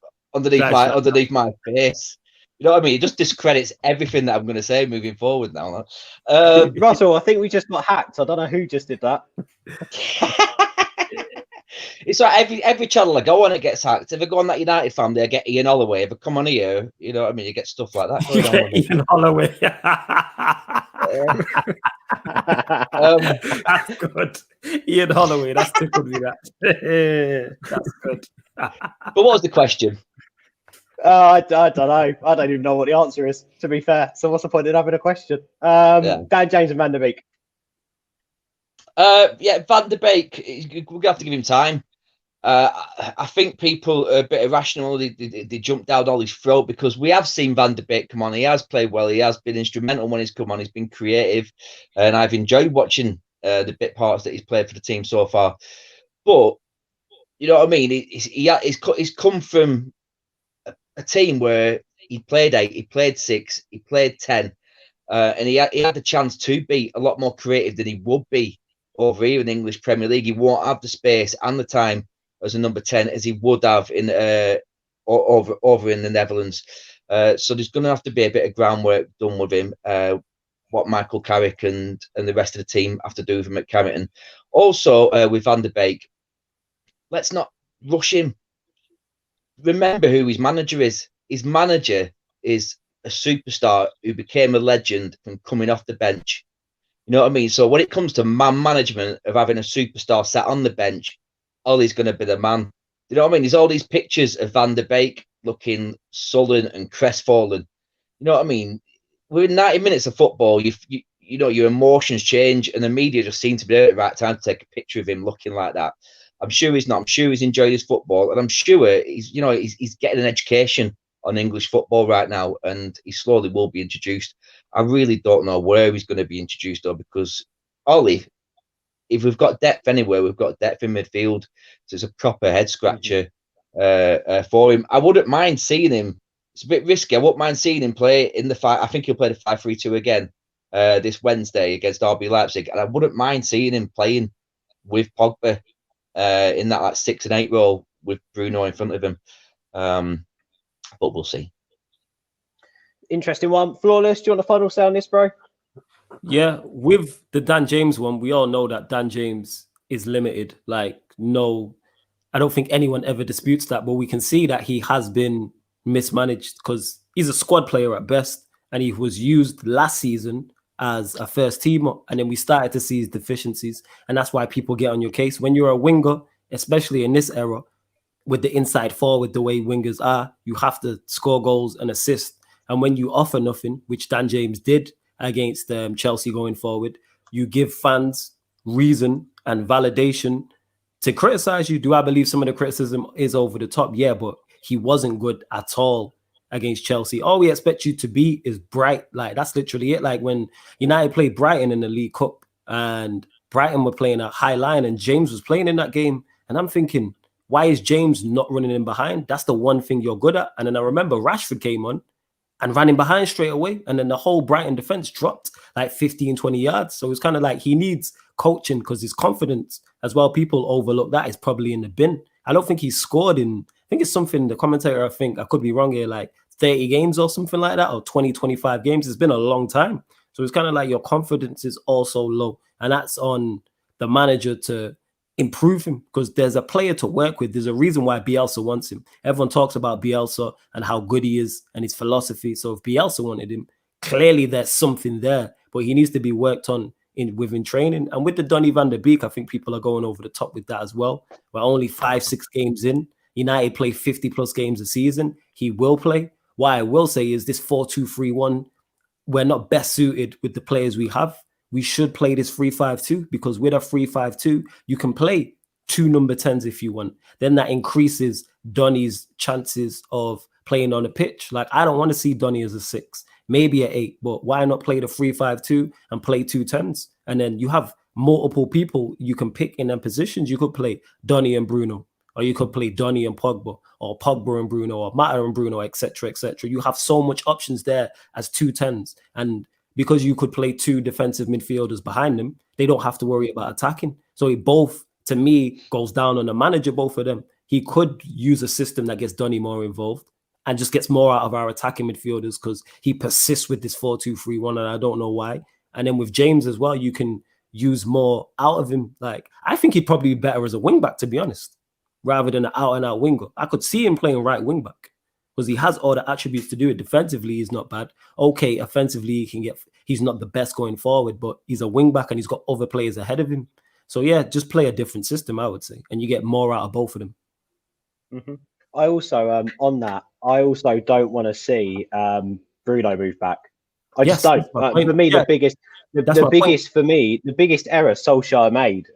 my face? You know what I mean? It just discredits everything that I'm going to say moving forward now. Russell, I think we just got hacked. I don't know who just did that. It's like every channel I go on, it gets hacked. If I go on that United family, I get Ian Holloway. If I come on here, you know what I mean? You get stuff like that going on. Ian Holloway. That's good. Ian Holloway, that's tickled me. That's good. But what was the question? I don't know. I don't even know what the answer is, to be fair. So what's the point in having a question? Dan James and Van der Beek. Yeah, Van der Beek, we're going to have to give him time. I think people are a bit irrational. They jump down all his throat because we have seen Van der Beek come on. He has played well. He has been instrumental when he's come on. He's been creative. And I've enjoyed watching the bit parts that he's played for the team so far. But, you know what I mean? He's come from a team where he played 8, he played 6, he played 10. And he had the chance to be a lot more creative than he would be over here in the English Premier League. He won't have the space and the time as a number 10 as he would have in over in the Netherlands. So there's going to have to be a bit of groundwork done with him, what Michael Carrick and the rest of the team have to do with him at Carrington. Also, with Van der Beek, let's not rush him. Remember who his manager is. His manager is a superstar who became a legend from coming off the bench. You know what I mean? So when it comes to man management of having a superstar sat on the bench, Ollie's going to be the man. You know what I mean? There's all these pictures of Van der Beek looking sullen and crestfallen. You know what I mean? We're in 90 minutes of football. You know, your emotions change, and the media just seem to be at the right time to take a picture of him looking like that. I'm sure he's not. I'm sure he's enjoying his football, and I'm sure he's getting an education on English football right now, and he slowly will be introduced. I really don't know where he's going to be introduced, though, because Ollie, if we've got depth anywhere, we've got depth in midfield. So it's a proper head scratcher for him. I wouldn't mind seeing him. It's a bit risky. I wouldn't mind seeing him play in the fight. I think he'll play the 5-3-2 again this Wednesday against RB Leipzig, and I wouldn't mind seeing him playing with Pogba in that 6 and 8 role with Bruno in front of him. But we'll see. Interesting one. Flawless, do you want a final say on this, bro? Yeah, with the Dan James one, we all know that Dan James is limited. Like, no, I don't think anyone ever disputes that, but we can see that he has been mismanaged because he's a squad player at best, and he was used last season as a first teamer, and then we started to see his deficiencies, and that's why people get on your case. When you're a winger, especially in this era, with the inside forward, the way wingers are, you have to score goals and assist. And when you offer nothing, which Dan James did against Chelsea going forward, you give fans reason and validation to criticize you. Do I believe some of the criticism is over the top? Yeah, but he wasn't good at all against Chelsea. All we expect you to be is bright. Like, that's literally it. Like when United played Brighton in the League Cup and Brighton were playing a high line and James was playing in that game. And I'm thinking, why is James not running in behind? That's the one thing you're good at. And then I remember Rashford came on and ran in behind straight away. And then the whole Brighton defense dropped like 15, 20 yards. So it's kind of like he needs coaching because his confidence as well, people overlook that, is probably in the bin. I don't think he's scored in, I think it's something, the commentator, I think, I could be wrong here, like 30 games or something like that, or 20, 25 games. It's been a long time. So it's kind of like your confidence is also low. And that's on the manager to improve him, because there's a player to work with. There's a reason why Bielsa wants him. Everyone talks about Bielsa and how good he is and his philosophy. So if Bielsa wanted him, clearly there's something there, but he needs to be worked on within training. And with the Donny van der Beek, I think people are going over the top with that as well. We're only 5-6 games in. United play 50 plus games a season. He will play. What I will say is this 4-2-3-1, we're not best suited with the players we have. We should play this 3-5-2, because with a 3-5-2, you can play 2 number 10s if you want. Then that increases Donny's chances of playing on the pitch. Like, I don't want to see Donny as a 6, maybe an 8, but why not play the 3-5-2 and play 2 10s? And then you have multiple people you can pick in them positions. You could play Donny and Bruno, or you could play Donny and Pogba, or Pogba and Bruno, or Mata and Bruno, etc., etc. You have so much options there as 2 10s. And because you could play 2 defensive midfielders behind them, they don't have to worry about attacking. So it both, to me, goes down on the manager, both of them. He could use a system that gets Donny more involved and just gets more out of our attacking midfielders because he persists with this 4-2-3-1, and I don't know why. And then with James as well, you can use more out of him. Like, I think he'd probably be better as a wing back, to be honest, rather than an out-and-out winger. I could see him playing right wing back because he has all the attributes to do it. Defensively, he's not bad. Okay, offensively, he's not the best going forward, but he's a wing back and he's got other players ahead of him. So yeah, just play a different system, I would say, and you get more out of both of them. Mm-hmm. I also, on that, I also don't want to see Bruno move back. I just don't. For me, the biggest error Solskjaer made,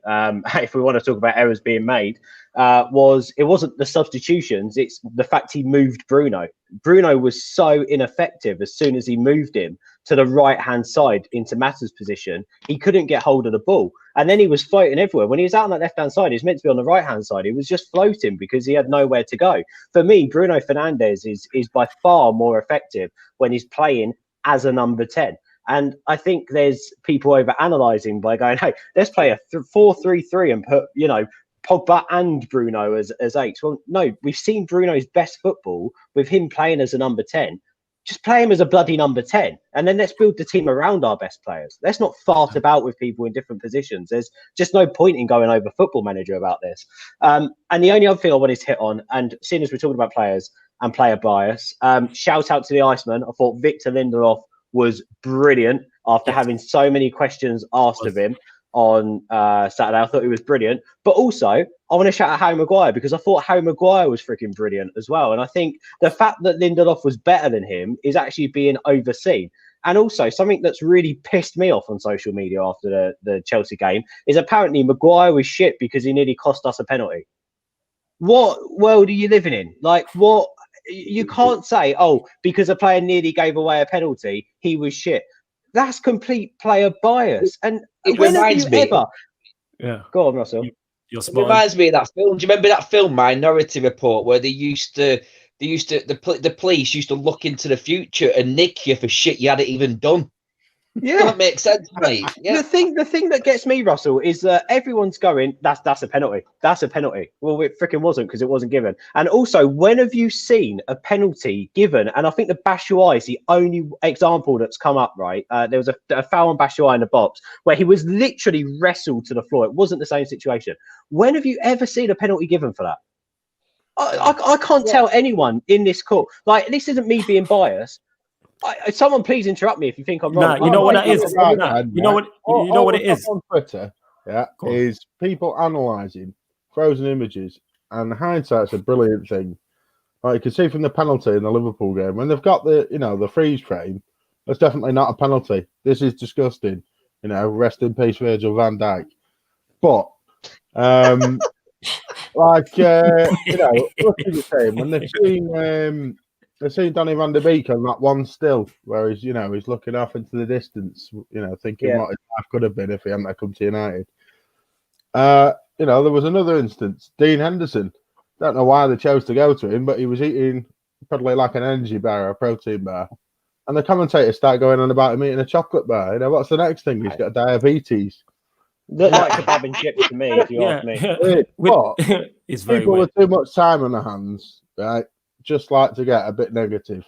if we want to talk about errors being made, it wasn't the substitutions. It's the fact he moved Bruno. Bruno was so ineffective as soon as he moved him to the right-hand side into Mata's position. He couldn't get hold of the ball. And then he was floating everywhere. When he was out on that left-hand side, he was meant to be on the right-hand side. He was just floating because he had nowhere to go. For me, Bruno Fernandes is by far more effective when he's playing as a number 10. And I think there's people over-analysing by going, hey, let's play a 4-3-3 and put, Pogba and Bruno as 8s. Well, no, we've seen Bruno's best football with him playing as a number 10. Just play him as a bloody number 10. And then let's build the team around our best players. Let's not fart about with people in different positions. There's just no point in going over Football Manager about this. And the only other thing I wanted to hit on, and seeing as we're talking about players and player bias, shout out to the Iceman. I thought Victor Lindelof was brilliant after having so many questions asked of him on Saturday. I thought he was brilliant. But also, I want to shout out Harry Maguire because I thought Harry Maguire was freaking brilliant as well. And I think the fact that Lindelof was better than him is actually being overseen. And also, something that's really pissed me off on social media after the Chelsea game is apparently Maguire was shit because he nearly cost us a penalty. What world are you living in? Like, what? You can't say, oh, because a player nearly gave away a penalty, he was shit. That's complete player bias. And it reminds me. Go on, Russell. It reminds me of that film. Do you remember that film, Minority Report, where the police used to look into the future and nick you for shit you hadn't even done? Yeah, that makes sense, mate. Yeah. The thing that gets me, Russell, is that everyone's going, that's a penalty. That's a penalty. Well, it freaking wasn't because it wasn't given. And also, when have you seen a penalty given? And I think the Batshuayi is the only example that's come up, right? There was a foul on Batshuayi in the box where he was literally wrestled to the floor. It wasn't the same situation. When have you ever seen a penalty given for that? I can't tell anyone in this court. Like, this isn't me being biased. Someone please interrupt me if you think I'm wrong. Nah, you know what that is. You know what it is on Twitter. Is people analysing frozen images, and hindsight's a brilliant thing. Like you can see from the penalty in the Liverpool game when they've got the freeze frame. That's definitely not a penalty. This is disgusting. Rest in peace, Virgil van Dijk. But look at the same when they've seen Donny van der Beek on that one still, where he's looking off into the distance, thinking what his life could have been if he hadn't come to United. There was another instance, Dean Henderson. Don't know why they chose to go to him, but he was eating probably like an energy bar or a protein bar. And the commentators start going on about him eating a chocolate bar. What's the next thing? He's got diabetes. Look like kebab and chips to me, if you ask me. It's very people with too much time on their hands, right? Just like to get a bit negative,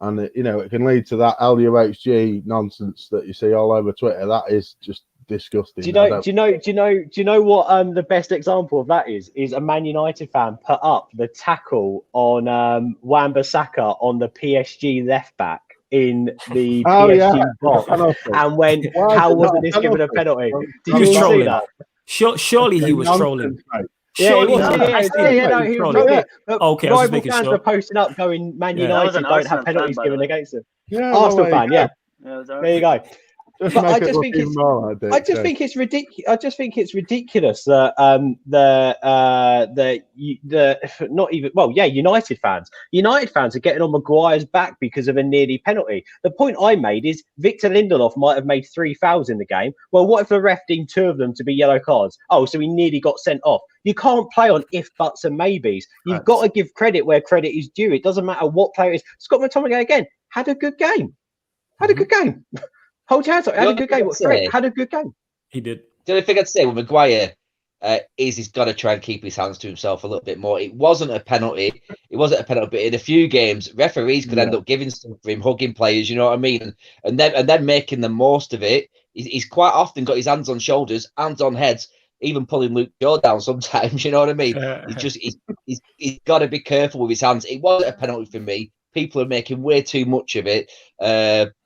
and it can lead to that LUHG nonsense that you see all over Twitter. That is just disgusting. Do you know what the best example of that is a Man United fan put up the tackle on Wan-Bissaka on the PSG left back in the PSG box, and when how wasn't this given a penalty? Did you see that? Surely he was trolling. Surely he was trolling. Okay, rival fans were posting up going, Man United don't have penalties given against them. Arsenal fan, there you go. I just think it's ridiculous. I just think it's ridiculous that United fans are getting on Maguire's back because of a nearly penalty. The point I made is Victor Lindelof might have made 3 fouls in the game. Well, what if the ref deemed 2 of them to be yellow cards? Oh, so he nearly got sent off. You can't play on if, buts, and maybes. You've got to give credit where credit is due. It doesn't matter what player it is. Scott McTominay again had a good game. Hold your hands up. Had a good game. Had a good game. He did. The only thing I'd say with Maguire is he's got to try and keep his hands to himself a little bit more. It wasn't a penalty. It wasn't a penalty. But in a few games, referees could end up giving stuff for him, hugging players. You know what I mean? And then making the most of it. He's quite often got his hands on shoulders, hands on heads, even pulling Luke Shaw down sometimes. You know what I mean? He's got to be careful with his hands. It wasn't a penalty for me. People are making way too much of it.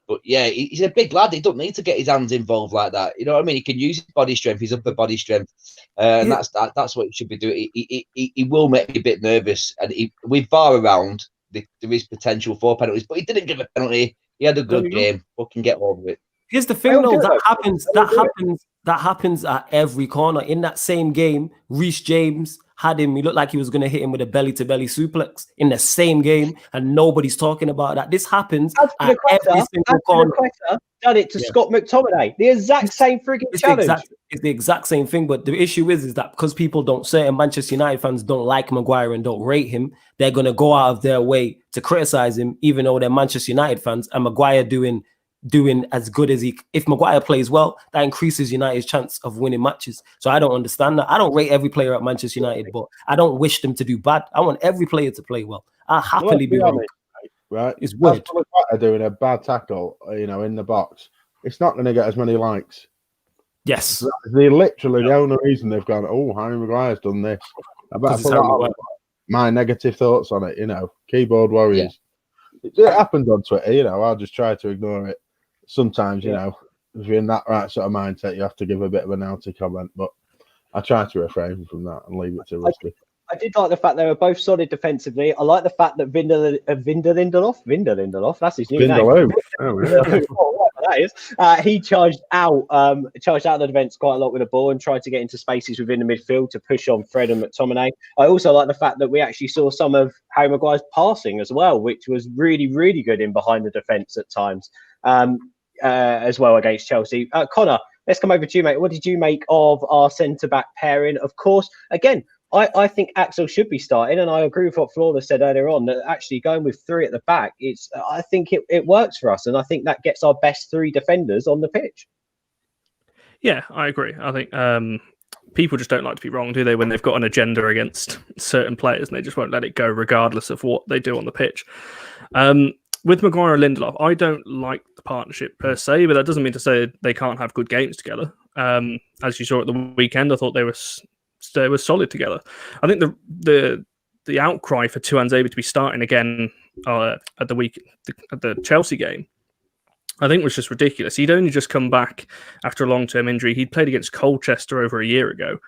But yeah, he's a big lad. He don't need to get his hands involved like that. You know what I mean? He can use his body strength, his upper body strength, and that's what he should be doing. He will make me a bit nervous, and with VAR around, there is potential for penalties. But he didn't give a penalty. He had a good game. Fucking get over it. Here's the thing, though. That happens at every corner. In that same game, Reece James had him. He looked like he was going to hit him with a belly-to-belly suplex in the same game, and nobody's talking about that. This happens at every single corner. Done it to Scott McTominay. The exact same frigging challenge. It's the exact same thing, but the issue is that because certain Manchester United fans don't like Maguire and don't rate him, they're going to go out of their way to criticize him, even though they're Manchester United fans, and Maguire doing as good as if Maguire plays well, that increases United's chance of winning matches. So I don't understand that. I don't rate every player at Manchester United, but I don't wish them to do bad. I want every player to play well. I'll happily be wrong. Right? It's weird. Doing a bad tackle, in the box. It's not going to get as many likes. Yes. They're literally the only reason they've gone, Harry Maguire's done this. I better put my negative thoughts on it, keyboard warriors. Yeah. It happens on Twitter, I'll just try to ignore it. Sometimes, if you're in that right sort of mindset, you have to give a bit of a naughty comment, but I try to refrain from that and leave it to Rusty. I did like the fact they were both solid defensively. I like the fact that Vinder Lindelof, that's his new name. That is. He charged out the defence quite a lot with the ball and tried to get into spaces within the midfield to push on Fred and McTominay. I also like the fact that we actually saw some of Harry Maguire's passing as well, which was really, really good in behind the defence at times. As well against Chelsea. Connor, let's come over to you, mate. What did you make of our centre-back pairing? Of course, again, I think Axel should be starting, and I agree with what Flora said earlier on, that actually going with three at the back, I think it works for us, and I think that gets our best three defenders on the pitch. Yeah, I agree. I think people just don't like to be wrong, do they, when they've got an agenda against certain players, and they just won't let it go regardless of what they do on the pitch. With Maguire and Lindelof, I don't like the partnership per se, but that doesn't mean to say they can't have good games together. As you saw at the weekend, I thought they were solid together. I think the outcry for Tuanzebe to be starting again at the Chelsea game, I think was just ridiculous. He'd only just come back after a long-term injury. He'd played against Colchester over a year ago.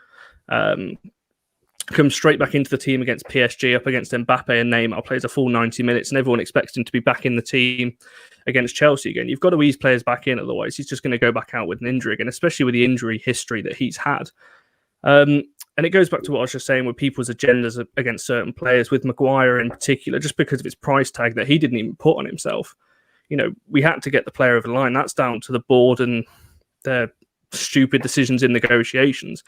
Comes straight back into the team against PSG, up against Mbappe and Neymar, plays a full 90 minutes, and everyone expects him to be back in the team against Chelsea again. You've got to ease players back in, otherwise he's just going to go back out with an injury again, especially with the injury history that he's had. And it goes back to what I was just saying with people's agendas against certain players, with Maguire in particular, just because of his price tag that he didn't even put on himself. We had to get the player over the line. That's down to the board and their stupid decisions in negotiations.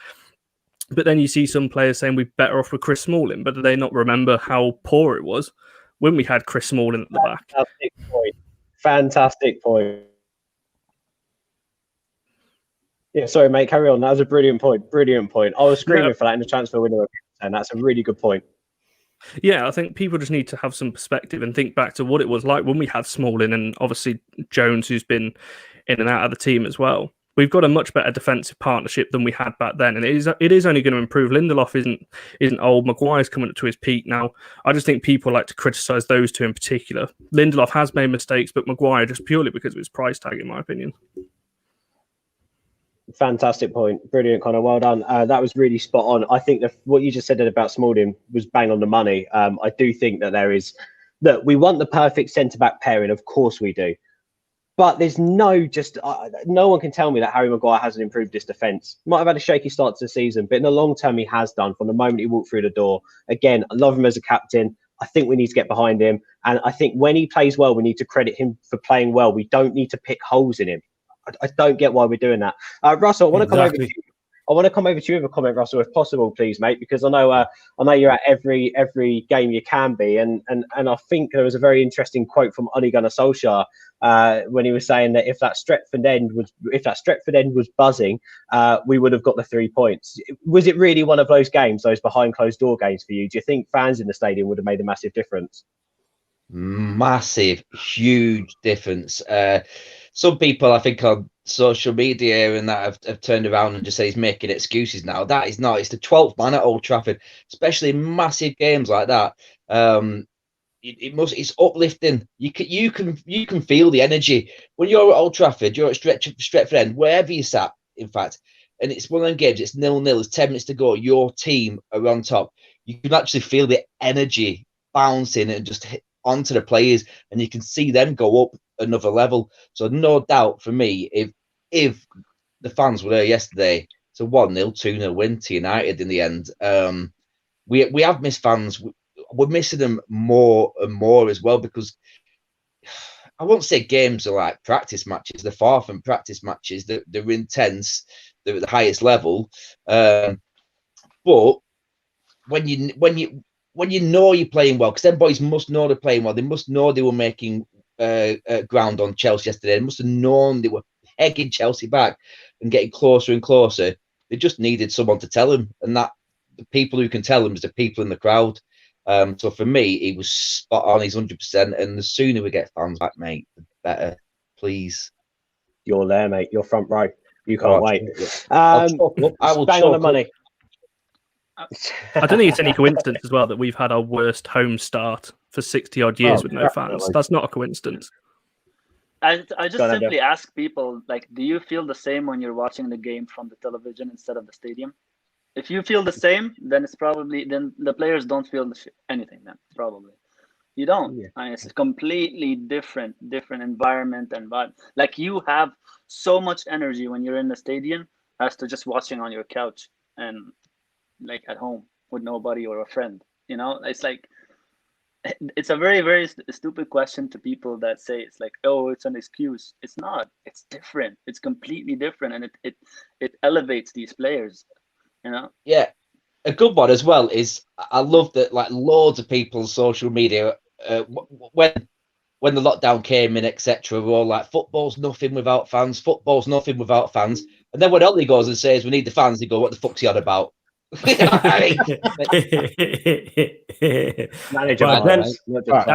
But then you see some players saying we're better off with Chris Smalling, but do they not remember how poor it was when we had Chris Smalling at the back? Fantastic point. Yeah, sorry, mate, carry on. That was a brilliant point. I was screaming for that in the transfer window, and that's a really good point. Yeah, I think people just need to have some perspective and think back to what it was like when we had Smalling and obviously Jones, who's been in and out of the team as well. We've got a much better defensive partnership than we had back then, and it is only going to improve. Lindelof isn't old. Maguire's coming up to his peak now. I just think people like to criticise those two in particular. Lindelof has made mistakes, but Maguire just purely because of his price tag, in my opinion. Fantastic point. Brilliant, Connor. Well done. That was really spot on. I think what you just said about Smalling was bang on the money. I do think that we want the perfect centre-back pairing. Of course we do. But there's no one can tell me that Harry Maguire hasn't improved his defence. Might have had a shaky start to the season, but in the long term, he has done from the moment he walked through the door. Again, I love him as a captain. I think we need to get behind him. And I think when he plays well, we need to credit him for playing well. We don't need to pick holes in him. I don't get why we're doing that. Russell, I want to come over to you. I want to come over to you with a comment, Russell, if possible, please, mate, because I know you're at every game you can be, and I think there was a very interesting quote from Ole Gunnar Solskjaer when he was saying that if that Stretford end was buzzing, we would have got the 3 points. Was it really one of those games, those behind closed door games for you? Do you think fans in the stadium would have made a massive difference? Massive, huge difference. Some people, I think, on social media and that have turned around and just say he's making excuses now. That is not. It's the 12th man at Old Trafford, especially in massive games like that. It's uplifting. You can feel the energy when you're at Old Trafford. You're at Stretford End, wherever you sat, in fact. And it's one of them games. It's 0-0. It's 10 minutes to go. Your team are on top. You can actually feel the energy bouncing and just hit onto the players, and you can see them go up another level. So no doubt for me, if the fans were there yesterday, it's a 1-0, 2-0 win to United in the end. We have missed fans. We're missing them more and more as well, because I won't say games are like practice matches. They're far from practice matches. They're intense. They're at the highest level. But when you know you're playing well, because them boys must know they're playing well. They must know they were making ground on Chelsea yesterday. They must have known they were pegging Chelsea back and getting closer and closer. They just needed someone to tell them, and that the people who can tell them is the people in the crowd. So for me, he was spot on. He's 100%. And the sooner we get fans back, mate, the better. Please. You're there, mate. You're front row. You can't wait. I will bang on the money. I don't think it's any coincidence as well that we've had our worst home start for 60 odd years with no fans. That's not a coincidence. I just simply ask people, like, do you feel the same when you're watching the game from the television instead of the stadium? If you feel the same, then it's probably, then the players don't feel anything. Then probably you don't. Yeah. I mean, it's a completely different environment and vibe. Like, you have so much energy when you're in the stadium as to just watching on your couch and like at home with nobody or a friend. You know, it's like, it's a very, very stupid question to people that say it's like, oh, it's an excuse. It's not. It's different. It's completely different, and it elevates these players. You know? Yeah, a good one as well is, I love that, like, loads of people on social media, when the lockdown came in, etc., were all like, football's nothing without fans. Football's nothing without fans. And then when Ollie goes and says we need the fans, they go, what the fuck's he on about? That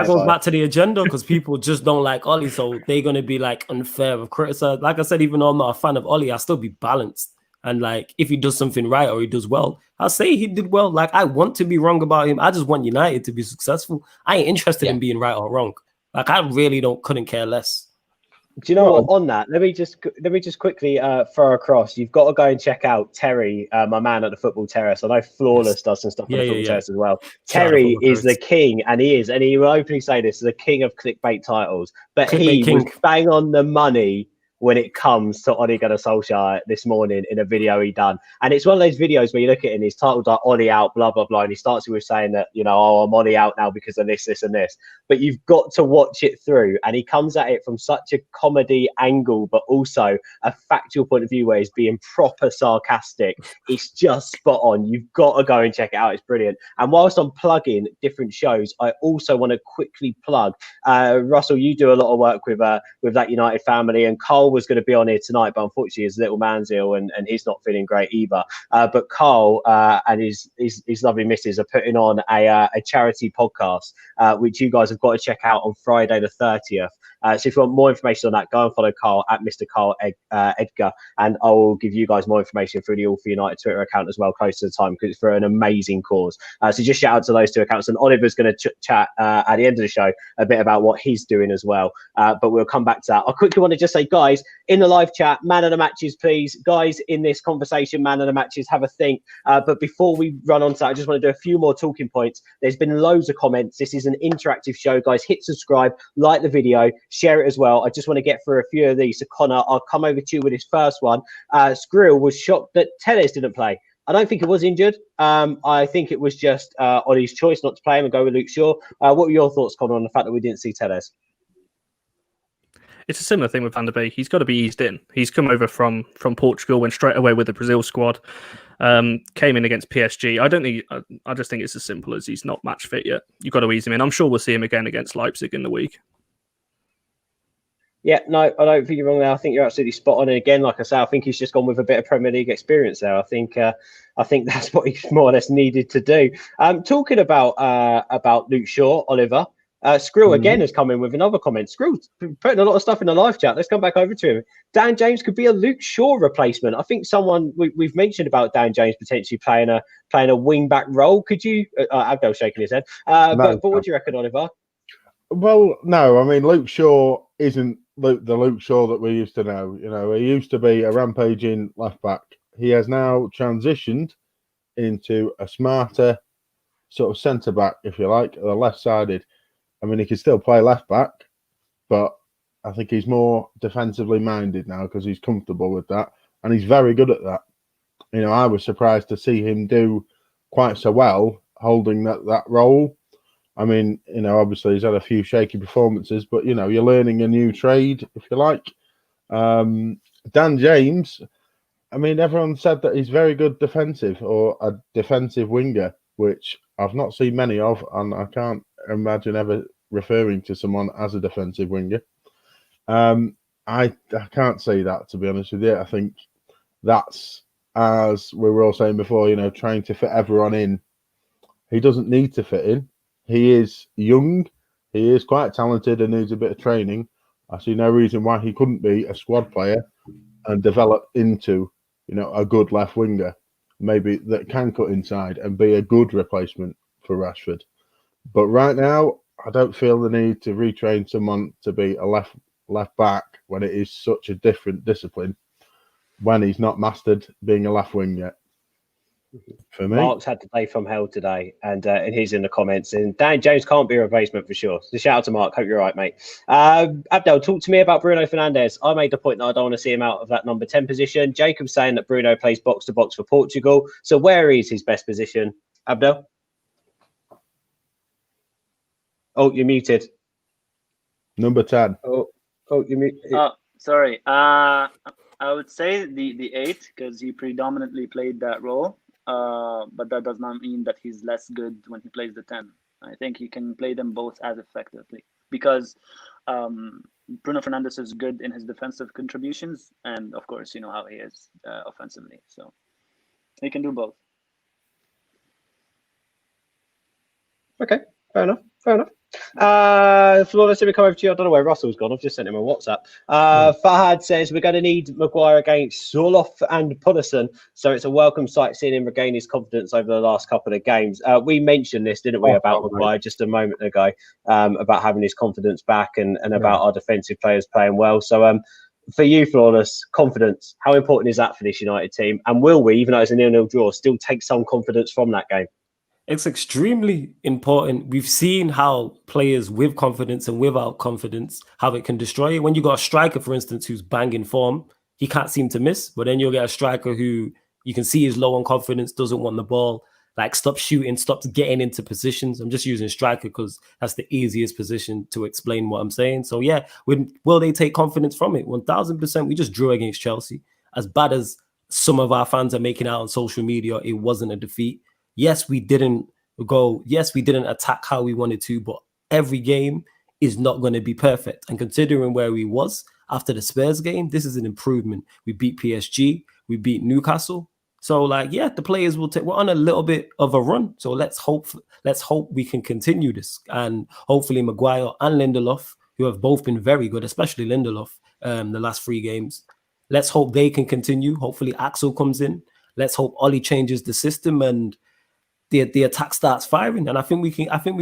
goes back to the agenda, because people just don't like Ollie, so they're gonna be like unfair of criticize. Like I said, even though I'm not a fan of Ollie, I'll still be balanced. And like, if he does something right or he does well, I'll say he did well. Like, I want to be wrong about him. I just want United to be successful. I ain't interested in being right or wrong. Like, I really couldn't care less. Do you know what? On that, let me just quickly throw across. You've got to go and check out Terry, my man at the Football Terrace. I know Flawless does some stuff on the Football Terrace as well. Terry is the king, and he will openly say this, the king of clickbait titles. But he was bang on the money when it comes to Ole Gunnar Solskjaer this morning in a video he done. And it's one of those videos where you look at it and his title's like Ole out, blah, blah, blah. And he starts with saying that, you know, oh, I'm Ole out now because of this, this, and this. But you've got to watch it through. And he comes at it from such a comedy angle, but also a factual point of view where he's being proper sarcastic. It's just spot on. You've got to go and check it out. It's brilliant. And whilst I'm plugging different shows, I also want to quickly plug, Russell, you do a lot of work with that United family, and Carl was going to be on here tonight, but unfortunately his little man's ill and he's not feeling great either. But Carl and his lovely missus are putting on a charity podcast, which you guys have got to check out on Friday the 30th. So if you want more information on that, go and follow Carl at Mr. Carl Edgar, and I will give you guys more information through the All for United Twitter account as well, close to the time, because it's for an amazing cause. So just shout out to those two accounts, and Oliver's going to chat at the end of the show a bit about what he's doing as well. But we'll come back to that. I quickly want to just say, guys, in the live chat, man of the matches, please. Guys, in this conversation, man of the matches, have a think. But before we run on to that, I just want to do a few more talking points. There's been loads of comments. This is an interactive show, guys. Hit subscribe, like the video, share it as well. I just want to get through a few of these. So Connor, I'll come over to you with his first one. Skrill was shocked that Telles didn't play. I don't think he was injured. I think it was just Ollie's choice not to play him and go with Luke Shaw. What were your thoughts, Connor, on the fact that we didn't see Telles? It's a similar thing with Van der Beek. He's got to be eased in. He's come over from Portugal, went straight away with the Brazil squad, came in against PSG. I just think it's as simple as he's not match fit yet. You've got to ease him in. I'm sure we'll see him again against Leipzig in the week. Yeah, no, I don't think you're wrong there. I think you're absolutely spot on. And again, like I say, I think he's just gone with a bit of Premier League experience there. I think that's what he's more or less needed to do. Talking about Luke Shaw, Oliver, Skrill again has come in with another comment. Skrill putting a lot of stuff in the live chat. Let's come back over to him. Dan James could be a Luke Shaw replacement. I think someone we've mentioned about Dan James potentially playing a wing back role. Could you? Abdel shaking his head. But what do you reckon, Oliver? Well, no. I mean, Luke Shaw isn't the Luke Shaw that we used to know. You know, he used to be a rampaging left back. He has now transitioned into a smarter sort of centre back, if you like, the left sided. I mean, he can still play left back, but I think he's more defensively minded now because he's comfortable with that, and he's very good at that. You know, I was surprised to see him do quite so well holding that role. I mean, you know, obviously he's had a few shaky performances, but, you know, you're learning a new trade, if you like. Dan James, I mean, everyone said that he's very good defensive or a defensive winger, which I've not seen many of, and I can't imagine ever referring to someone as a defensive winger. I can't say that, to be honest with you. I think that's, as we were all saying before, you know, trying to fit everyone in. He doesn't need to fit in. He is young. He is quite talented and needs a bit of training. I see no reason why he couldn't be a squad player and develop into, you know, a good left winger, maybe that can cut inside and be a good replacement for Rashford. But right now, I don't feel the need to retrain someone to be a left back when it is such a different discipline when he's not mastered being a left wing yet. For me, Mark's had the day from hell today, and he's in the comments. And Dan James can't be a replacement for sure. So shout out to Mark. Hope you're all right, mate. Abdel, talk to me about Bruno Fernandes. I made the point that I don't want to see him out of that number 10 position. Jacob's saying that Bruno plays box to box for Portugal. So where is his best position, Abdel? Oh, you're muted. Number 10. Oh, you're muted. Sorry. I would say the 8 because he predominantly played that role. But that does not mean that he's less good when he plays the 10. I think he can play them both as effectively because Bruno Fernandes is good in his defensive contributions, and of course, you know how he is offensively. So he can do both. Okay, fair enough. Flawless, let me come over to you. I don't know where Russell's gone. I've just sent him a WhatsApp. Fahad says we're going to need Maguire against Zoloff and Pullison, so it's a welcome sight seeing him regain his confidence over the last couple of games. We mentioned this, didn't we, about Maguire just a moment ago, about having his confidence back and about our defensive players playing well. So for you, Flawless, confidence, how important is that for this United team? And will we, even though it's a 0-0 draw, still take some confidence from that game? It's extremely important. We've seen how players with confidence and without confidence, how it can destroy you. When you got a striker, for instance, who's banging form, he can't seem to miss. But then you'll get a striker who you can see is low on confidence, doesn't want the ball, like stops shooting, stops getting into positions. I'm just using striker because that's the easiest position to explain what I'm saying. So yeah, will they take confidence from it? 1000%. We just drew against Chelsea. As bad as some of our fans are making out on social media, it wasn't a defeat. Yes, we didn't attack how we wanted to, but every game is not going to be perfect. And considering where we was after the Spurs game, this is an improvement. We beat PSG, we beat Newcastle. So the players will take, we're on a little bit of a run. So let's hope we can continue this. And hopefully Maguire and Lindelof, who have both been very good, especially Lindelof, the last 3 games. Let's hope they can continue. Hopefully Axel comes in. Let's hope Ollie changes the system and the attack starts firing, and I think we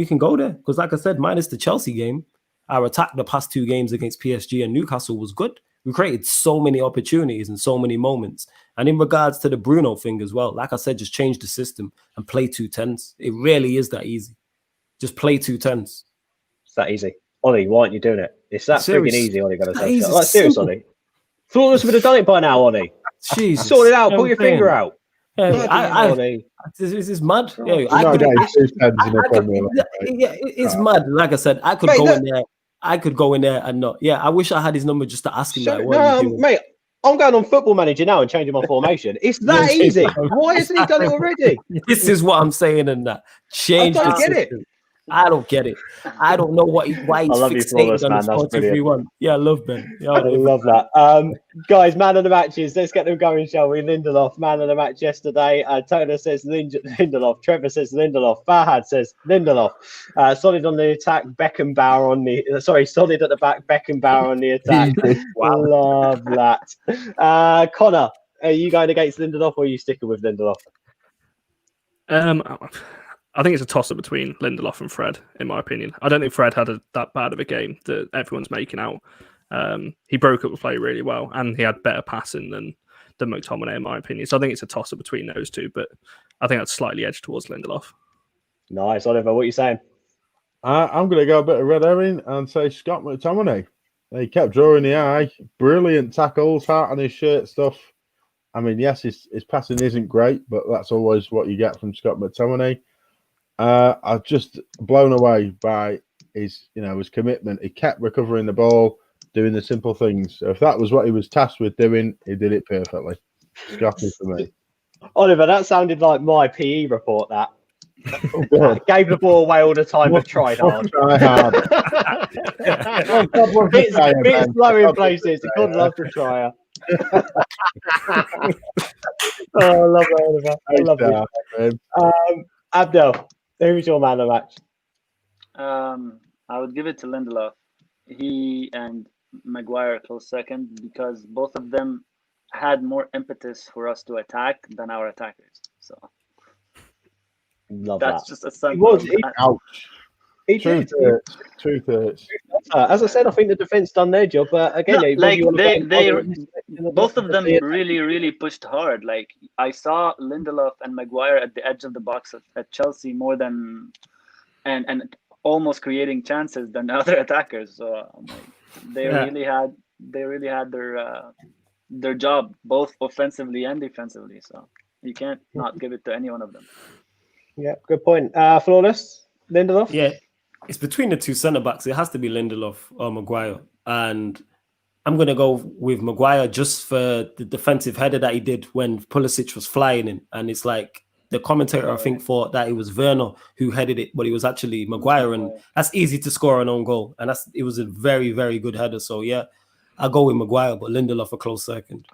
can go there because, like I said, minus the Chelsea game, our attack the past 2 games against PSG and Newcastle was good. We created so many opportunities and so many moments. And in regards to the Bruno thing as well, like I said, just change the system and play 2 10s. It really is that easy. Just play 2 10s. It's that easy. Ollie, why aren't you doing it? It's that freaking easy, Ollie. Seriously, Ollie. Flawless would have done it by now, Ollie. Jeez, sort it out. Pull your finger out. This is mad. Oh, it's mad. Like I said, I could go in there I could go in there and not. Yeah, I wish I had his number just to ask him, like, what are you doing? Mate, I'm going on Football Manager now and changing my formation. It's that easy. Why hasn't he done it already? This is what I'm saying, and that change. I don't get it. I don't get it. I don't know why he's love you, Flawless, fixated on man. the That's brilliant. 4-2-3-1. Yeah, I love Ben. Yeah, I love that. Guys, man of the matches. Let's get them going, shall we? Lindelof, man of the match yesterday. Toner says Lindelof. Trevor says Lindelof. Farhad says Lindelof. Solid on the attack. Beckenbauer on the... solid at the back. Beckenbauer on the attack. Wow. Love that. Connor, are you going against Lindelof or are you sticking with Lindelof? I think it's a toss-up between Lindelof and Fred, in my opinion. I don't think Fred had that bad of a game that everyone's making out. He broke up the play really well, and he had better passing than McTominay, in my opinion. So I think it's a toss-up between those two, but I think that's slightly edged towards Lindelof. Nice. Oliver, what are you saying? I'm going to go a bit of red herring and say Scott McTominay. He kept drawing the eye. Brilliant tackles, heart on his shirt stuff. I mean, yes, his passing isn't great, but that's always what you get from Scott McTominay. I've just blown away by his commitment. He kept recovering the ball, doing the simple things. So if that was what he was tasked with doing, he did it perfectly. Scotty for me. Oliver, that sounded like my PE report. That gave the ball away all the time, but tried hard. Try hard. Bits slow in places. God loves the trier. I love that, Oliver. I love it. Abdel, who's your man of the match? I would give it to Lindelof. He and Maguire close second because both of them had more impetus for us to attack than our attackers. So that's just a simple. Truth hurts. As I said, I think the defense done their job, but again, both of them really pushed hard. Like I saw Lindelof and Maguire at the edge of the box at Chelsea more than and almost creating chances than the other attackers. So they really had their job both offensively and defensively. So you can't not give it to any one of them. Yeah, good point. Flawless, Lindelof. Yeah, it's between the two centre backs. It has to be Lindelof or Maguire, and I'm going to go with Maguire just for the defensive header that he did when Pulisic was flying in. And it's like the commentator, I think, thought that it was Werner who headed it, but it was actually Maguire. And that's easy to score an own goal. And it was a very, very good header. So, yeah, I'll go with Maguire, but Lindelof a close second.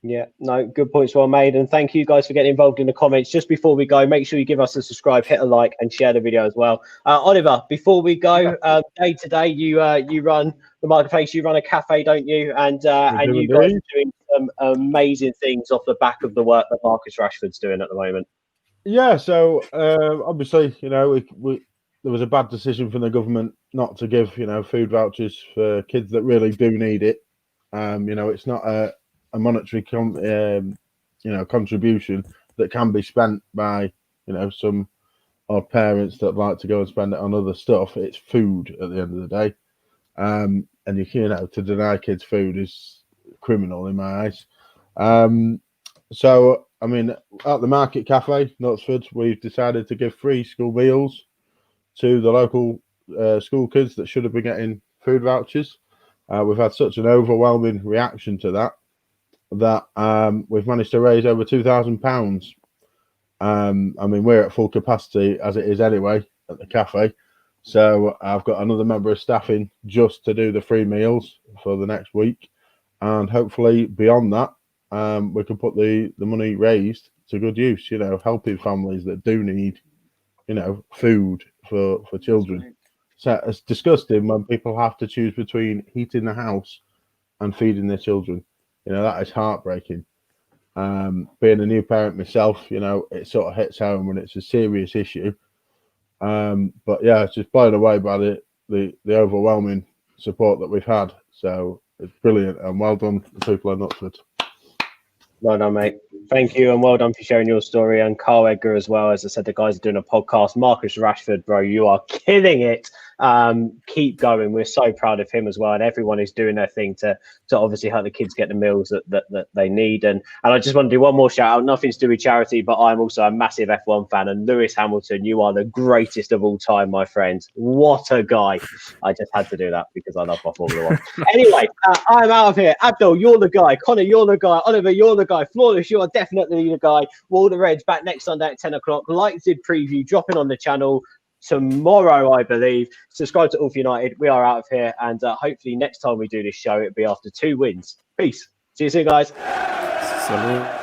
Yeah, no, good points well made. And thank you guys for getting involved in the comments. Just before we go, make sure you give us a subscribe, hit a like and share the video as well. Oliver, before we go, day to day, you run the marketplace, you run a cafe, don't you? And you guys are doing some amazing things off the back of the work that Marcus Rashford's doing at the moment. Yeah, so obviously, there was a bad decision from the government not to give, food vouchers for kids that really do need it. It's not a monetary contribution that can be spent by some odd parents that like to go and spend it on other stuff. It's food at the end of the day, and to deny kids food is criminal in my eyes. So I mean, at the Market Cafe, Knutsford, we've decided to give free school meals to the local school kids that should have been getting food vouchers. We've had such an overwhelming reaction to that we've managed to raise over £2,000. I mean, we're at full capacity as it is anyway at the cafe. So I've got another member of staff in just to do the free meals for the next week. And hopefully beyond that, we can put the money raised to good use, helping families that do need, food for children. So it's disgusting when people have to choose between heating the house and feeding their children. That is heartbreaking. Being a new parent myself, it sort of hits home when it's a serious issue. But yeah, it's just blown away by the overwhelming support that we've had. So it's brilliant, and well done to the people of Knutsford. Well done, mate. Thank you, and well done for sharing your story. And Carl Edgar as well. As I said, the guys are doing a podcast. Marcus Rashford, bro, you are killing it. Keep going. We're so proud of him as well, and everyone is doing their thing to obviously help the kids get the meals that they need. And I just want to do one more shout out. Nothing to do with charity, but I'm also a massive F1 fan. And Lewis Hamilton, you are the greatest of all time, my friend. What a guy! I just had to do that because I love my Formula One. Anyway, I'm out of here. Abdul, you're the guy. Connor, you're the guy. Oliver, you're the guy. Flawless, you are definitely the guy. Wall the Reds back next Sunday at 10 o'clock. Leipzig preview dropping on the channel tomorrow, I believe. Subscribe to All for United. We are out of here, and hopefully next time we do this show, it'll be after 2 wins. Peace. See you soon, guys. Salute.